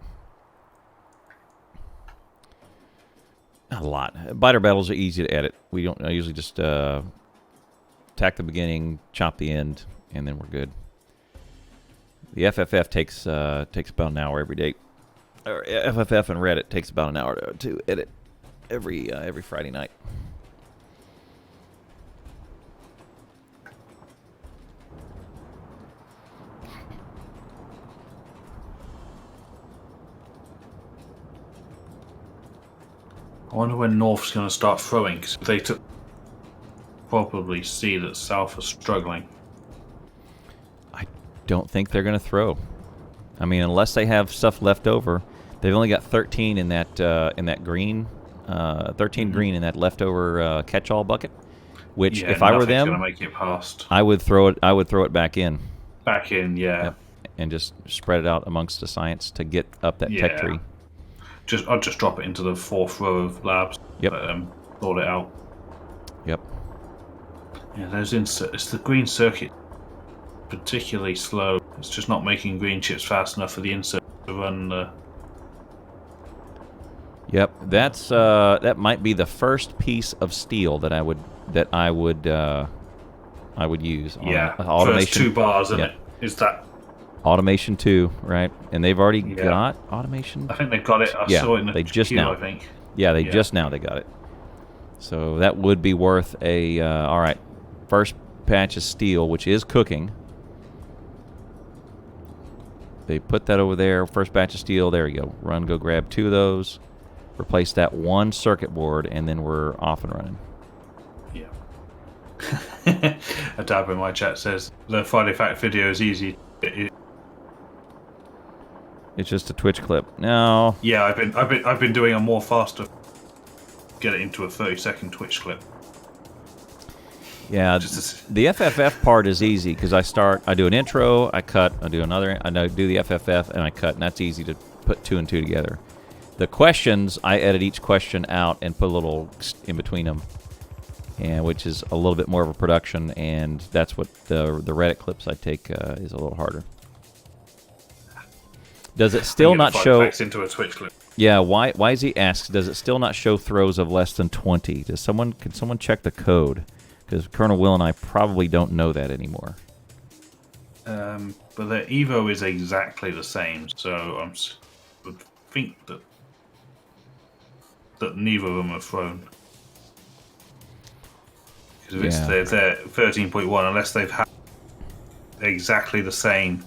Speaker 1: A lot. Biter battles are easy to edit. I usually just attack the beginning, chop the end, and then we're good. The FFF takes about an hour every day. Or FFF and Reddit takes about an hour to edit every Friday night.
Speaker 2: I wonder when North's going to start throwing, because they probably see that South are struggling.
Speaker 1: I don't think they're going to throw. I mean, unless they have stuff left over. They've only got 13 in that green, 13 green in that leftover catch-all bucket. Which, if I were them,
Speaker 2: gonna make it past.
Speaker 1: I would throw it back in.
Speaker 2: Back in, yeah.
Speaker 1: Yep. and just spread it out amongst the science to get up that tech tree.
Speaker 2: I'll just drop it into the 4th row of labs.
Speaker 1: Yep.
Speaker 2: Sort it out.
Speaker 1: Yep.
Speaker 2: Yeah, those it's the green circuit, particularly slow. It's just not making green chips fast enough for the insert to run.
Speaker 1: Yep, that might be the first piece of steel that I would use.
Speaker 2: Automation. First 2 bars, isn't it? Is that
Speaker 1: automation 2, right? And they've already got automation.
Speaker 2: I think they've got it. I saw it in the queue, I think.
Speaker 1: Yeah, they just now they got it. So that would be worth a all right. First batch of steel, which is cooking. They put that over there. First batch of steel. There we go. Go grab 2 of those. Replace that 1 circuit board, and then we're off and running.
Speaker 2: Yeah. A dab in my chat says the Friday Fact video is easy.
Speaker 1: It's just a Twitch clip. No.
Speaker 2: Yeah, I've been doing a more faster. Get it into a 30-second Twitch clip.
Speaker 1: Yeah, the FFF part is easy because I do an intro, I cut, I do the FFF, and I cut, and that's easy to put 2 and 2 together. The questions, I edit each question out and put a little in between them, and which is a little bit more of a production, and that's what the Reddit clips I take is a little harder. Does it still not show
Speaker 2: into a Twitch clip?
Speaker 1: Yeah, why he asks, does it still not show throws of less than 20? Can someone check the code? Because Colonel Will and I probably don't know that anymore.
Speaker 2: But the Evo is exactly the same, so I would think that neither of them are thrown. Because if they're 13.1, unless they've had exactly the same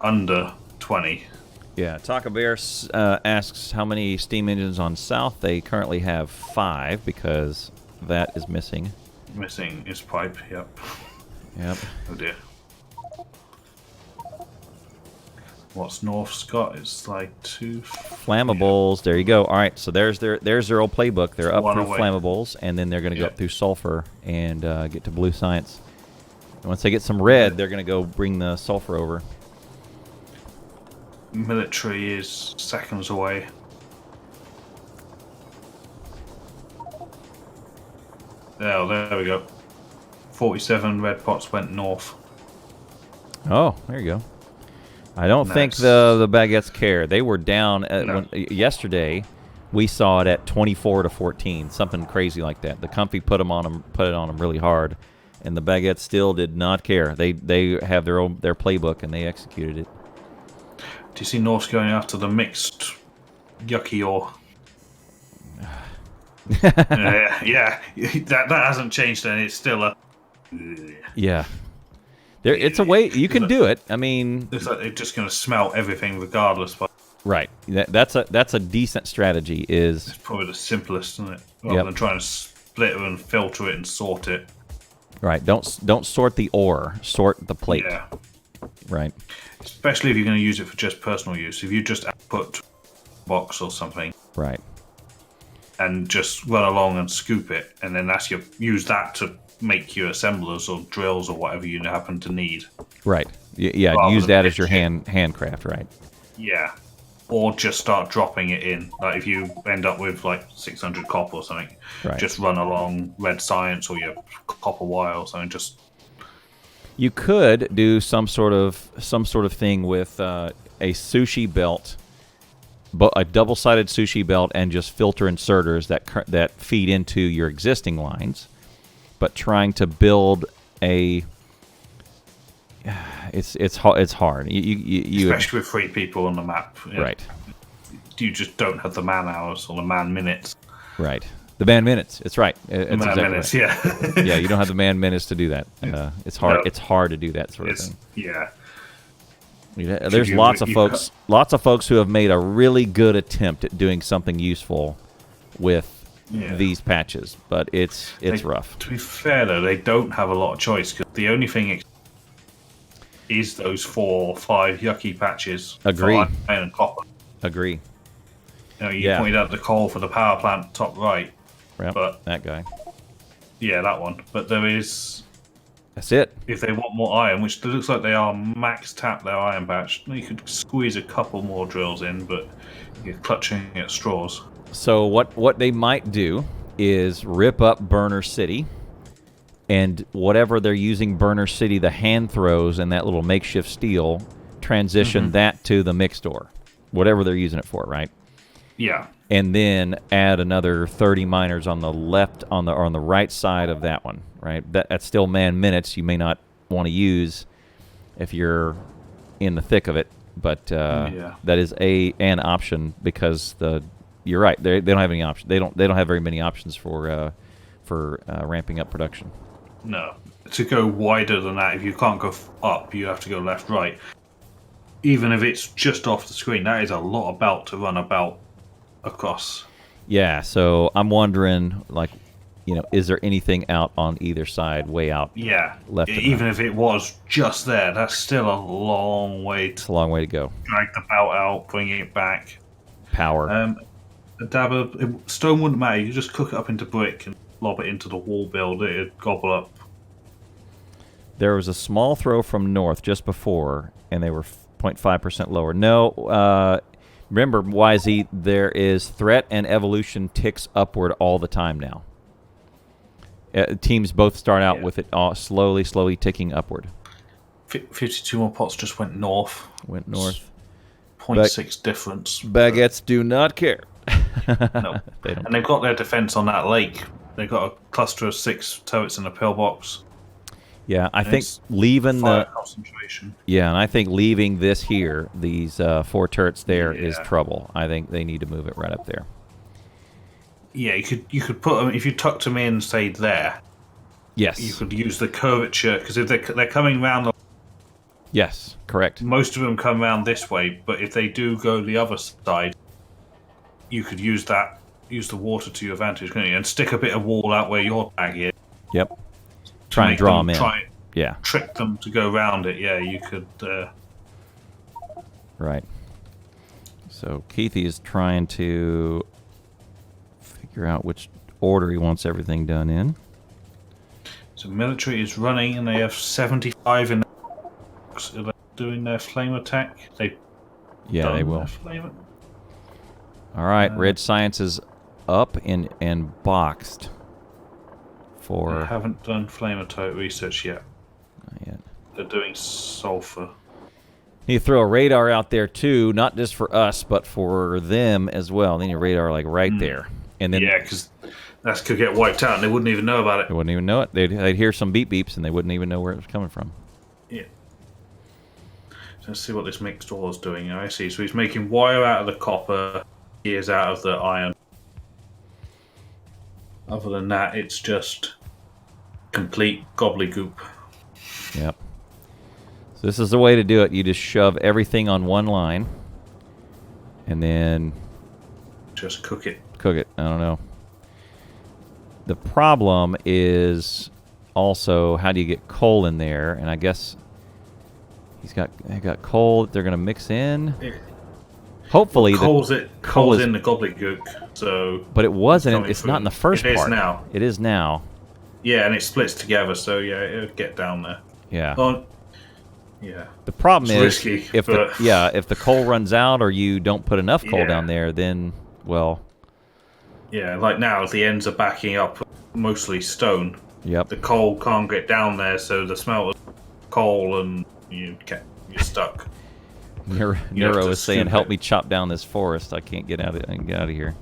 Speaker 2: under 20.
Speaker 1: Yeah, Taka Bear asks how many steam engines on South. They currently have 5 because that is missing.
Speaker 2: Missing is pipe, yep.
Speaker 1: Yep.
Speaker 2: Oh dear. What's North's got? It's like 2
Speaker 1: flammables. There you go. All right, so there's their old playbook. They're up through
Speaker 2: away.
Speaker 1: Flammables, and then they're going to go up through sulfur and get to blue science. And once they get some red, they're going to go bring the sulfur over.
Speaker 2: Military is seconds away. Oh, there we go. 47 red pots went north.
Speaker 1: Oh, there you go. I don't think the Baguettes care. They were down yesterday. We saw it at 24 to 14, something crazy like that. The Comfy put it on them really hard, and the Baguettes still did not care. They have their playbook and they executed it.
Speaker 2: Do you see North's going after the mixed yucky ore? yeah, that hasn't changed, and it's still a.
Speaker 1: Yeah. It's a way you can do it. I mean,
Speaker 2: it's like they're just going to smelt everything regardless. But
Speaker 1: right, that's a decent strategy. It's
Speaker 2: probably the simplest, isn't it? Rather than trying to split it and filter it and sort it.
Speaker 1: Right. Don't sort the ore. Sort the plate.
Speaker 2: Yeah.
Speaker 1: Right.
Speaker 2: Especially if you're going to use it for just personal use. If you just put box or something.
Speaker 1: Right. And
Speaker 2: just run along and scoop it, and then use that to make your assemblers or drills or whatever you happen to need.
Speaker 1: Right. Yeah. Use that as your handcraft. Right.
Speaker 2: Yeah. Or just start dropping it in. Like if you end up with like 600 copper or something, just run along red science or your copper wire or something. Just.
Speaker 1: You could do some sort of thing with a sushi belt, a double-sided sushi belt, and just filter inserters that feed into your existing lines. But trying to build it's hard. You
Speaker 2: especially with 3 people on the map.
Speaker 1: Right.
Speaker 2: You just don't have the man hours or the man minutes.
Speaker 1: Right. The man minutes. It's right.
Speaker 2: It's man exactly minutes. Right.
Speaker 1: Yeah. Yeah. You don't have the man minutes to do that. It's hard. No. It's hard to do that sort of thing.
Speaker 2: Yeah.
Speaker 1: There's lots of folks who have made a really good attempt at doing something useful with these patches, but it's rough.
Speaker 2: To be fair, though, they don't have a lot of choice because the only thing is those 4 or 5 yucky patches.
Speaker 1: Agree.
Speaker 2: For iron and copper.
Speaker 1: Agree.
Speaker 2: You pointed out the coal for the power plant top right.
Speaker 1: Yep,
Speaker 2: but
Speaker 1: that guy.
Speaker 2: Yeah, that one. But there is
Speaker 1: That's it.
Speaker 2: If they want more iron, which looks like they are max tap their iron batch, you could squeeze a couple more drills in, but you're clutching at straws.
Speaker 1: So what they might do is rip up Burner City, and whatever they're using Burner City, the hand throws and that little makeshift steel, transition that to the mix door, whatever they're using it for, right?
Speaker 2: Yeah.
Speaker 1: And then add another 30 miners on the left, on the right side of that one, right? That's still man minutes you may not want to use if you're in the thick of it, but that is an option because you're right, they don't have any options. They don't have very many options for ramping up production.
Speaker 2: No, to go wider than that, if you can't go up, you have to go left, right. Even if it's just off the screen, that is a lot of belt to run about across.
Speaker 1: Yeah, so I'm wondering, like, is there anything out on either side, way out?
Speaker 2: Yeah,
Speaker 1: left.
Speaker 2: Even if it was just there, that's still a long way.
Speaker 1: It's a long way to go.
Speaker 2: Drag the belt out, bring it back.
Speaker 1: Power.
Speaker 2: A dab of stone wouldn't matter. You just cook it up into brick and lob it into the wall build. It'd gobble up.
Speaker 1: There was a small throw from north just before, and they were 0.5% lower. No, remember, YZ, there is threat and evolution ticks upward all the time now. Teams both start out with it slowly ticking upward.
Speaker 2: 52 more pots just went north. 0.6 difference.
Speaker 1: Baguettes do not care.
Speaker 2: No. They don't. And they've got their defense on that lake. They've got a cluster of 6 turrets in a pillbox.
Speaker 1: Yeah, I think leaving
Speaker 2: concentration.
Speaker 1: Yeah, and I think leaving this here, these 4 turrets there, is trouble. I think they need to move it right up there.
Speaker 2: Yeah, you could put them if you tucked them in, say there.
Speaker 1: Yes.
Speaker 2: You could use the curvature because if they're coming round.
Speaker 1: Yes, correct.
Speaker 2: Most of them come round this way, but if they do go the other side, you could use the water to your advantage, couldn't you? And stick a bit of wall out where your bag is.
Speaker 1: Yep. Try and draw them in.
Speaker 2: Trick them to go round it. Yeah, you could.
Speaker 1: Right. So Keithy is trying to figure out which order he wants everything done in.
Speaker 2: So military is running, and they have 75 in. Are they doing their flame attack? They will.
Speaker 1: All right, Red Science is up and boxed.
Speaker 2: I haven't done flame attack research yet.
Speaker 1: Not yet.
Speaker 2: They're doing sulfur.
Speaker 1: You throw a radar out there too, not just for us, but for them as well. Then your radar right there, and then
Speaker 2: because that could get wiped out, and they wouldn't even know about it.
Speaker 1: They wouldn't even know it. They'd hear some beeps, and they wouldn't even know where it was coming from.
Speaker 2: Yeah. So let's see what this mixed ore is doing. I see. So he's making wire out of the copper, gears out of the iron. Other than that, it's just complete gobbledygook.
Speaker 1: Yep. So this is the way to do it. You just shove everything on one line, and then
Speaker 2: just cook it.
Speaker 1: I don't know. The problem is also how do you get coal in there? And I guess they got coal that they're going to mix in. Hopefully,
Speaker 2: coal's in the gobbledygook. So,
Speaker 1: but it wasn't. It's not in the first part.
Speaker 2: It is now.
Speaker 1: It is now.
Speaker 2: Yeah, and it splits together. So yeah, it'll get down there.
Speaker 1: Yeah.
Speaker 2: Yeah.
Speaker 1: The problem is
Speaker 2: risky,
Speaker 1: if the coal runs out or you don't put enough coal down there, then
Speaker 2: yeah, like now the ends are backing up mostly stone.
Speaker 1: Yep.
Speaker 2: The coal can't get down there, so the smelt of coal and you're stuck.
Speaker 1: Neuro is saying, "Help me chop down this forest. I can't get out of here."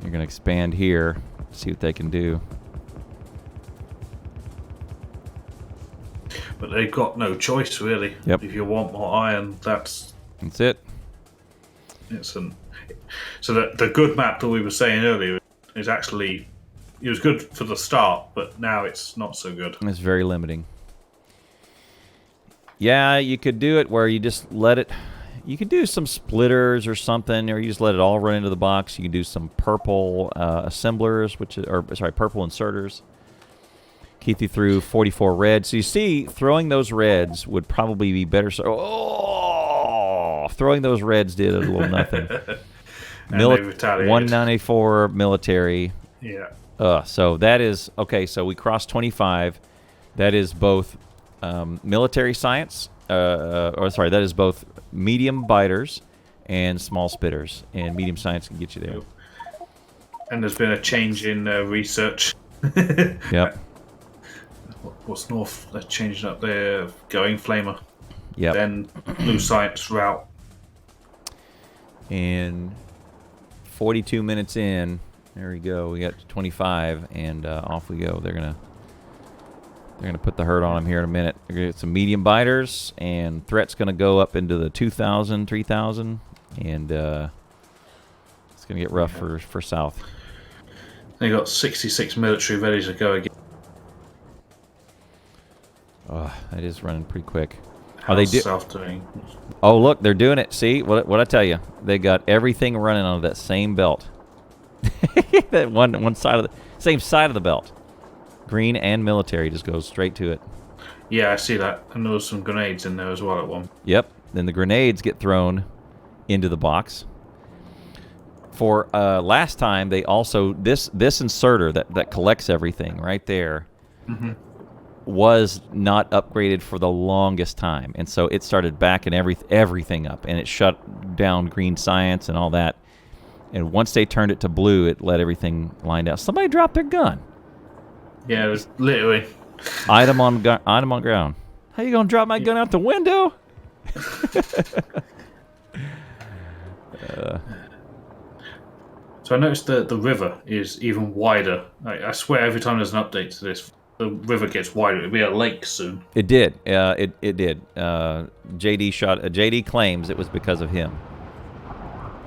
Speaker 1: You're gonna expand here, see what they can do.
Speaker 2: But they've got no choice, really.
Speaker 1: Yep.
Speaker 2: If you want more iron, that's
Speaker 1: it.
Speaker 2: So the good map that we were saying earlier is actually it was good for the start, but now it's not so good.
Speaker 1: It's very limiting. Yeah, you could do it where you just let it. You could do some splitters or something, or you just let it all run into the box. You can do some purple assemblers, purple inserters. Keithy threw 44 reds. So you see, throwing those reds would probably be better. Throwing those reds did a little nothing. 194 military.
Speaker 2: Yeah.
Speaker 1: So that is okay. So we crossed 25. That is both military science, that is both medium biters and small spitters. And medium science can get you there.
Speaker 2: And there's been a change in research.
Speaker 1: Yep.
Speaker 2: What's north? They're changing up their going flamer.
Speaker 1: Yep.
Speaker 2: Then blue science route.
Speaker 1: And 42 minutes in, there we go. We got 25, and off we go. They're gonna put the hurt on them here in a minute. They're gonna get some medium biters, and threat's gonna go up into the 2,000, 3,000, and it's gonna get rough for South.
Speaker 2: They got 66 military ready to go again.
Speaker 1: Oh, that is running pretty quick.
Speaker 2: How's South doing?
Speaker 1: Oh, look, they're doing it. See what I tell you? They got everything running on that same belt. That one side of the same side of the belt. Green and military just goes straight to it.
Speaker 2: Yeah, I see that. And there was some grenades in there as well at one.
Speaker 1: Yep. Then the grenades get thrown into the box. For last time, they also this inserter that collects everything right there was not upgraded for the longest time, and so it started backing everything up, and it shut down green science and all that. And once they turned it to blue, it let everything line out. Somebody dropped their gun.
Speaker 2: Yeah, it was literally
Speaker 1: item on ground. How you gonna drop my gun out the window?
Speaker 2: So I noticed that the river is even wider. I swear every time there's an update to this, the river gets wider. It'll be a lake soon.
Speaker 1: It did. It did. JD claims it was because of him.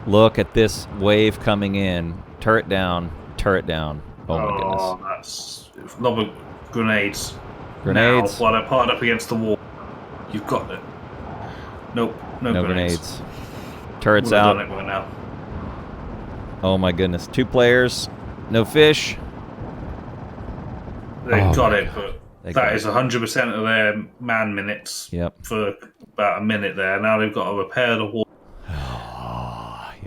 Speaker 1: Look at this wave coming in. Turret down. Turret down. Oh my goodness.
Speaker 2: Oh, that's a lot of grenades.
Speaker 1: Grenades.
Speaker 2: Now, while they're parked up against the wall. You've got it. Nope. No grenades.
Speaker 1: Turrets
Speaker 2: Would've
Speaker 1: out.
Speaker 2: done it by now.
Speaker 1: Oh my goodness. 2 players. No fish.
Speaker 2: They got it, but that is 100% of their man minutes for about a minute there. Now they've got to repair the wall.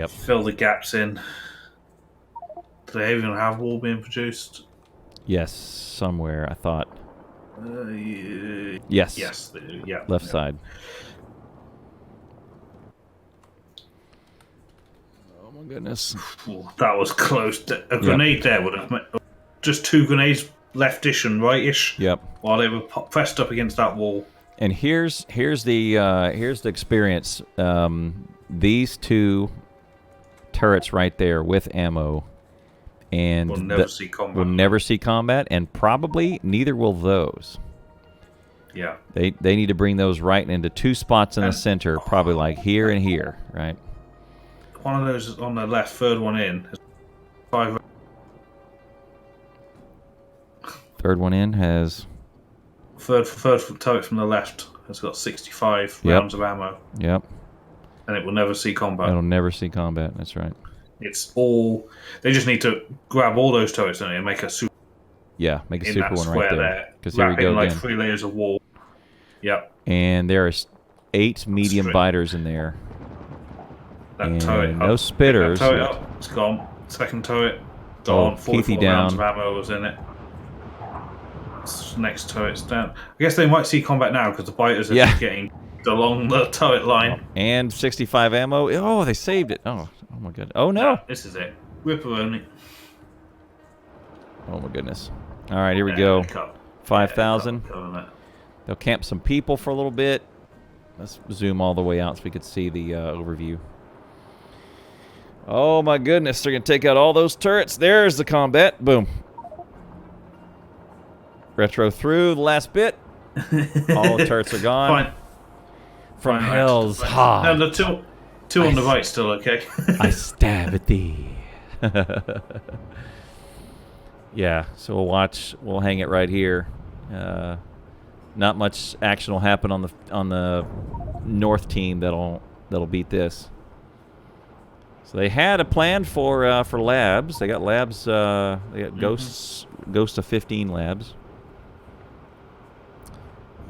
Speaker 2: Fill the gaps in. Do they even have wall being produced?
Speaker 1: Yes, somewhere, I thought.
Speaker 2: Yes. Yes, they do. Yeah.
Speaker 1: Left side. Oh my goodness.
Speaker 2: That was close. A grenade there would have just 2 grenades leftish and rightish.
Speaker 1: Yep.
Speaker 2: While they were pressed up against that wall.
Speaker 1: And here's the experience. These 2 turrets right there with ammo, and
Speaker 2: we'll never see combat.
Speaker 1: We'll never see combat, and probably neither will those.
Speaker 2: Yeah.
Speaker 1: They need to bring those right into 2 spots in the center, probably like here and here, right?
Speaker 2: One of those on the left, third one in. 5.
Speaker 1: Third one in has.
Speaker 2: Third turret from the left has got 65 rounds of ammo.
Speaker 1: Yep.
Speaker 2: And it will never see combat.
Speaker 1: It'll never see combat. That's right.
Speaker 2: It's all. They just need to grab all those turrets and make a super.
Speaker 1: Yeah, make a super one right there.
Speaker 2: Because here we go again. 3 layers of wall. Yep.
Speaker 1: And there are 8 medium biters in there.
Speaker 2: That turret.
Speaker 1: No spitters.
Speaker 2: That turret up. It's gone. Second turret. Gone. 44 rounds of ammo was in it. Next turret's down. I guess they might see combat now because the biters are just getting along the turret line.
Speaker 1: And 65 ammo. Oh, they saved it. Oh my god. Oh no.
Speaker 2: This is it. Ripper only.
Speaker 1: Oh my goodness. All right, here we go. 5,000. They'll camp some people for a little bit. Let's zoom all the way out so we could see the overview. Oh my goodness, they're going to take out all those turrets. There's the combat. Boom. Retro through the last bit. All the turrets are gone.
Speaker 2: Fine.
Speaker 1: From hell's heart.
Speaker 2: And the two on the right still okay.
Speaker 1: I stab at thee. Yeah, so we'll hang it right here. Not much action will happen on the north team that'll beat this. So they had a plan for labs. They got labs. They got ghost of 15 labs.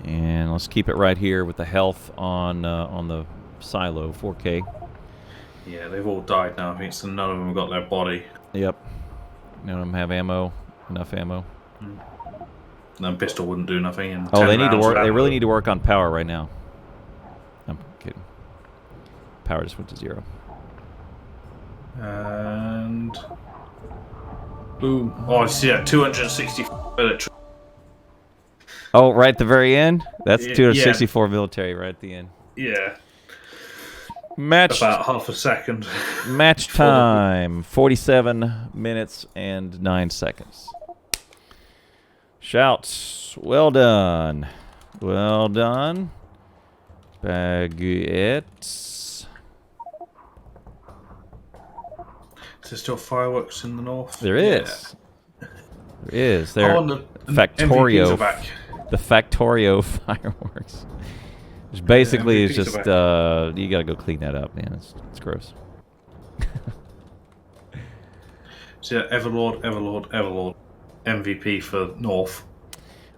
Speaker 1: And let's keep it right here with the health on the silo 4K.
Speaker 2: Yeah, they've all died now. I think so none of them have got their body.
Speaker 1: Yep. None of them have ammo. Enough ammo.
Speaker 2: Then pistol wouldn't do nothing. And
Speaker 1: they need to work. They really need to work on power right now. I'm kidding. Power just went to 0.
Speaker 2: And boom! Oh, I see that 260 military.
Speaker 1: Oh, right at the very end. That's 264 military right at the end.
Speaker 2: Yeah.
Speaker 1: Match
Speaker 2: about half a second.
Speaker 1: Match time: 47 minutes and 9 seconds. Shouts! Well done. Well done. Baguettes.
Speaker 2: Is there still fireworks in the north?
Speaker 1: There is. Yeah. There is. There.
Speaker 2: The
Speaker 1: Factorio.
Speaker 2: MVPs are back.
Speaker 1: The Factorio fireworks. Which basically is just, you gotta go clean that up, man. It's gross.
Speaker 2: So yeah, EverLord. MVP for North.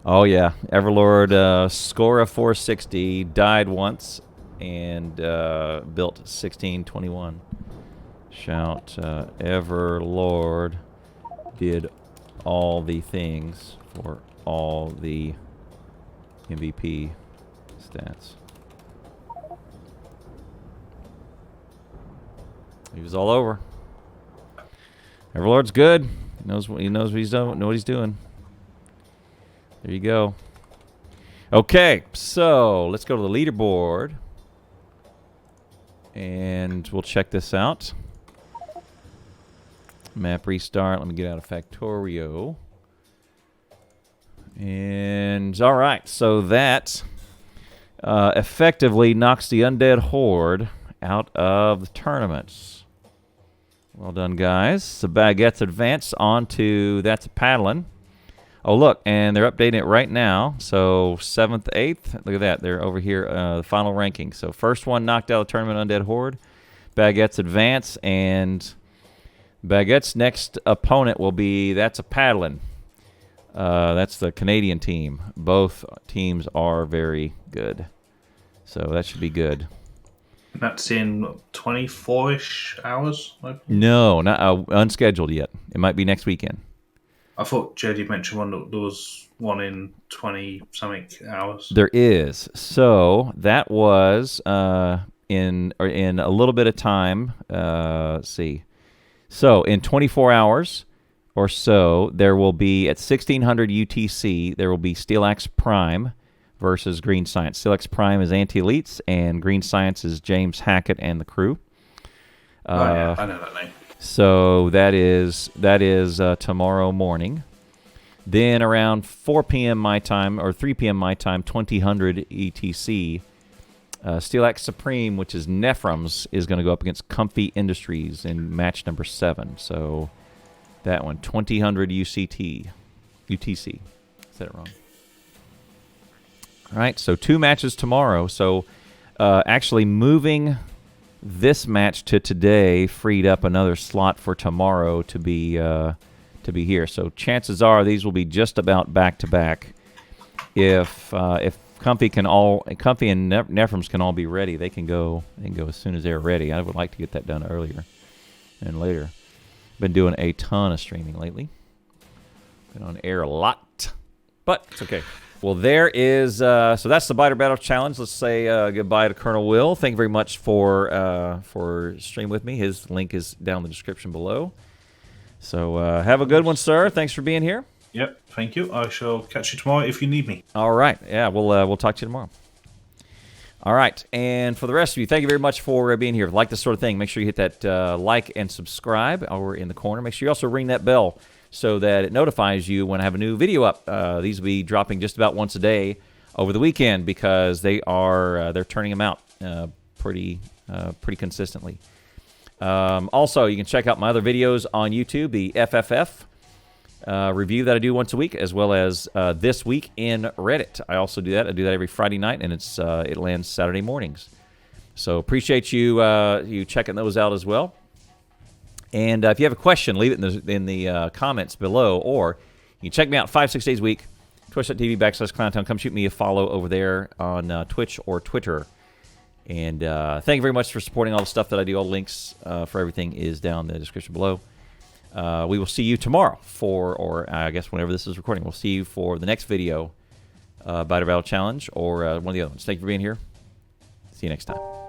Speaker 1: Oh, yeah. EverLord, score of 460, died once, and built 1621. Shout, EverLord did all the things for all the MVP stats. He was all over. EverLord's good. He knows what he's doing. Know what he's doing. There you go. Okay, so let's go to the leaderboard, and we'll check this out. Map restart. Let me get out of Factorio. And all right, so that effectively knocks the Undead Horde out of the tournaments. Well done, guys. The Baguettes advance on to That's a Paddling. Oh, look, and they're updating it right now. So 7th, 8th. Look at that. They're over here, the final ranking. So first one knocked out of the tournament, Undead Horde. Baguettes advance, and Baguette's next opponent will be That's a Paddling. That's the Canadian team. Both teams are very good. So that should be good.
Speaker 2: That's in 24-ish hours?
Speaker 1: No, not unscheduled yet. It might be next weekend.
Speaker 2: I thought JD mentioned there was one in 20-something hours.
Speaker 1: There is. So that was in a little bit of time. Let's see. So in 24 hours or so, there will be at 1600 UTC, there will be Steelax Prime versus Green Science. Steelax Prime is Anti-Elites, and Green Science is James Hackett and the crew.
Speaker 2: Yeah, I know that name.
Speaker 1: So that is tomorrow morning. Then around 4 p.m. my time, or 3 p.m. my time, 2000 ETC, Steelax Supreme, which is Nephrons, is going to go up against Comfy Industries in match number 7. So that one, 2000 UTC. Said it wrong. All right, so 2 matches tomorrow. So actually moving this match to today freed up another slot for tomorrow to be here. So chances are these will be just about back to back. If Comfy and Nephrons can all be ready, they can go as soon as they're ready. I would like to get that done earlier and later. Been doing a ton of streaming lately. Been on air a lot, but it's okay. Well, there is, so that's the Biter Battle Challenge. Let's say goodbye to Colonel Will. Thank you very much for streaming with me. His link is down in the description below. So have a good one, sir. Thanks for being here.
Speaker 2: Yep, thank you. I shall catch you tomorrow if you need me.
Speaker 1: All right. Yeah, we'll talk to you tomorrow. All right. And for the rest of you, thank you very much for being here. Like this sort of thing, make sure you hit that like and subscribe over in the corner. Make sure you also ring that bell so that it notifies you when I have a new video up. These will be dropping just about once a day over the weekend because they're turning them out pretty consistently. Also, you can check out my other videos on YouTube, the FFF review that I do once a week, as well as This Week in Reddit. I also do that. I do that every Friday night, and it lands Saturday mornings. So appreciate you checking those out as well. And if you have a question, leave it in the comments below, or you can check me out 5-6 days a week, twitch.tv/Clowntown. Come shoot me a follow over there on Twitch or Twitter. And thank you very much for supporting all the stuff that I do. All the links for everything is down in the description below. we will see you tomorrow or I guess whenever this is recording, we'll see you for the next video, Biter Battle Challenge, or one of the other ones. Thank you for being here. See you next time.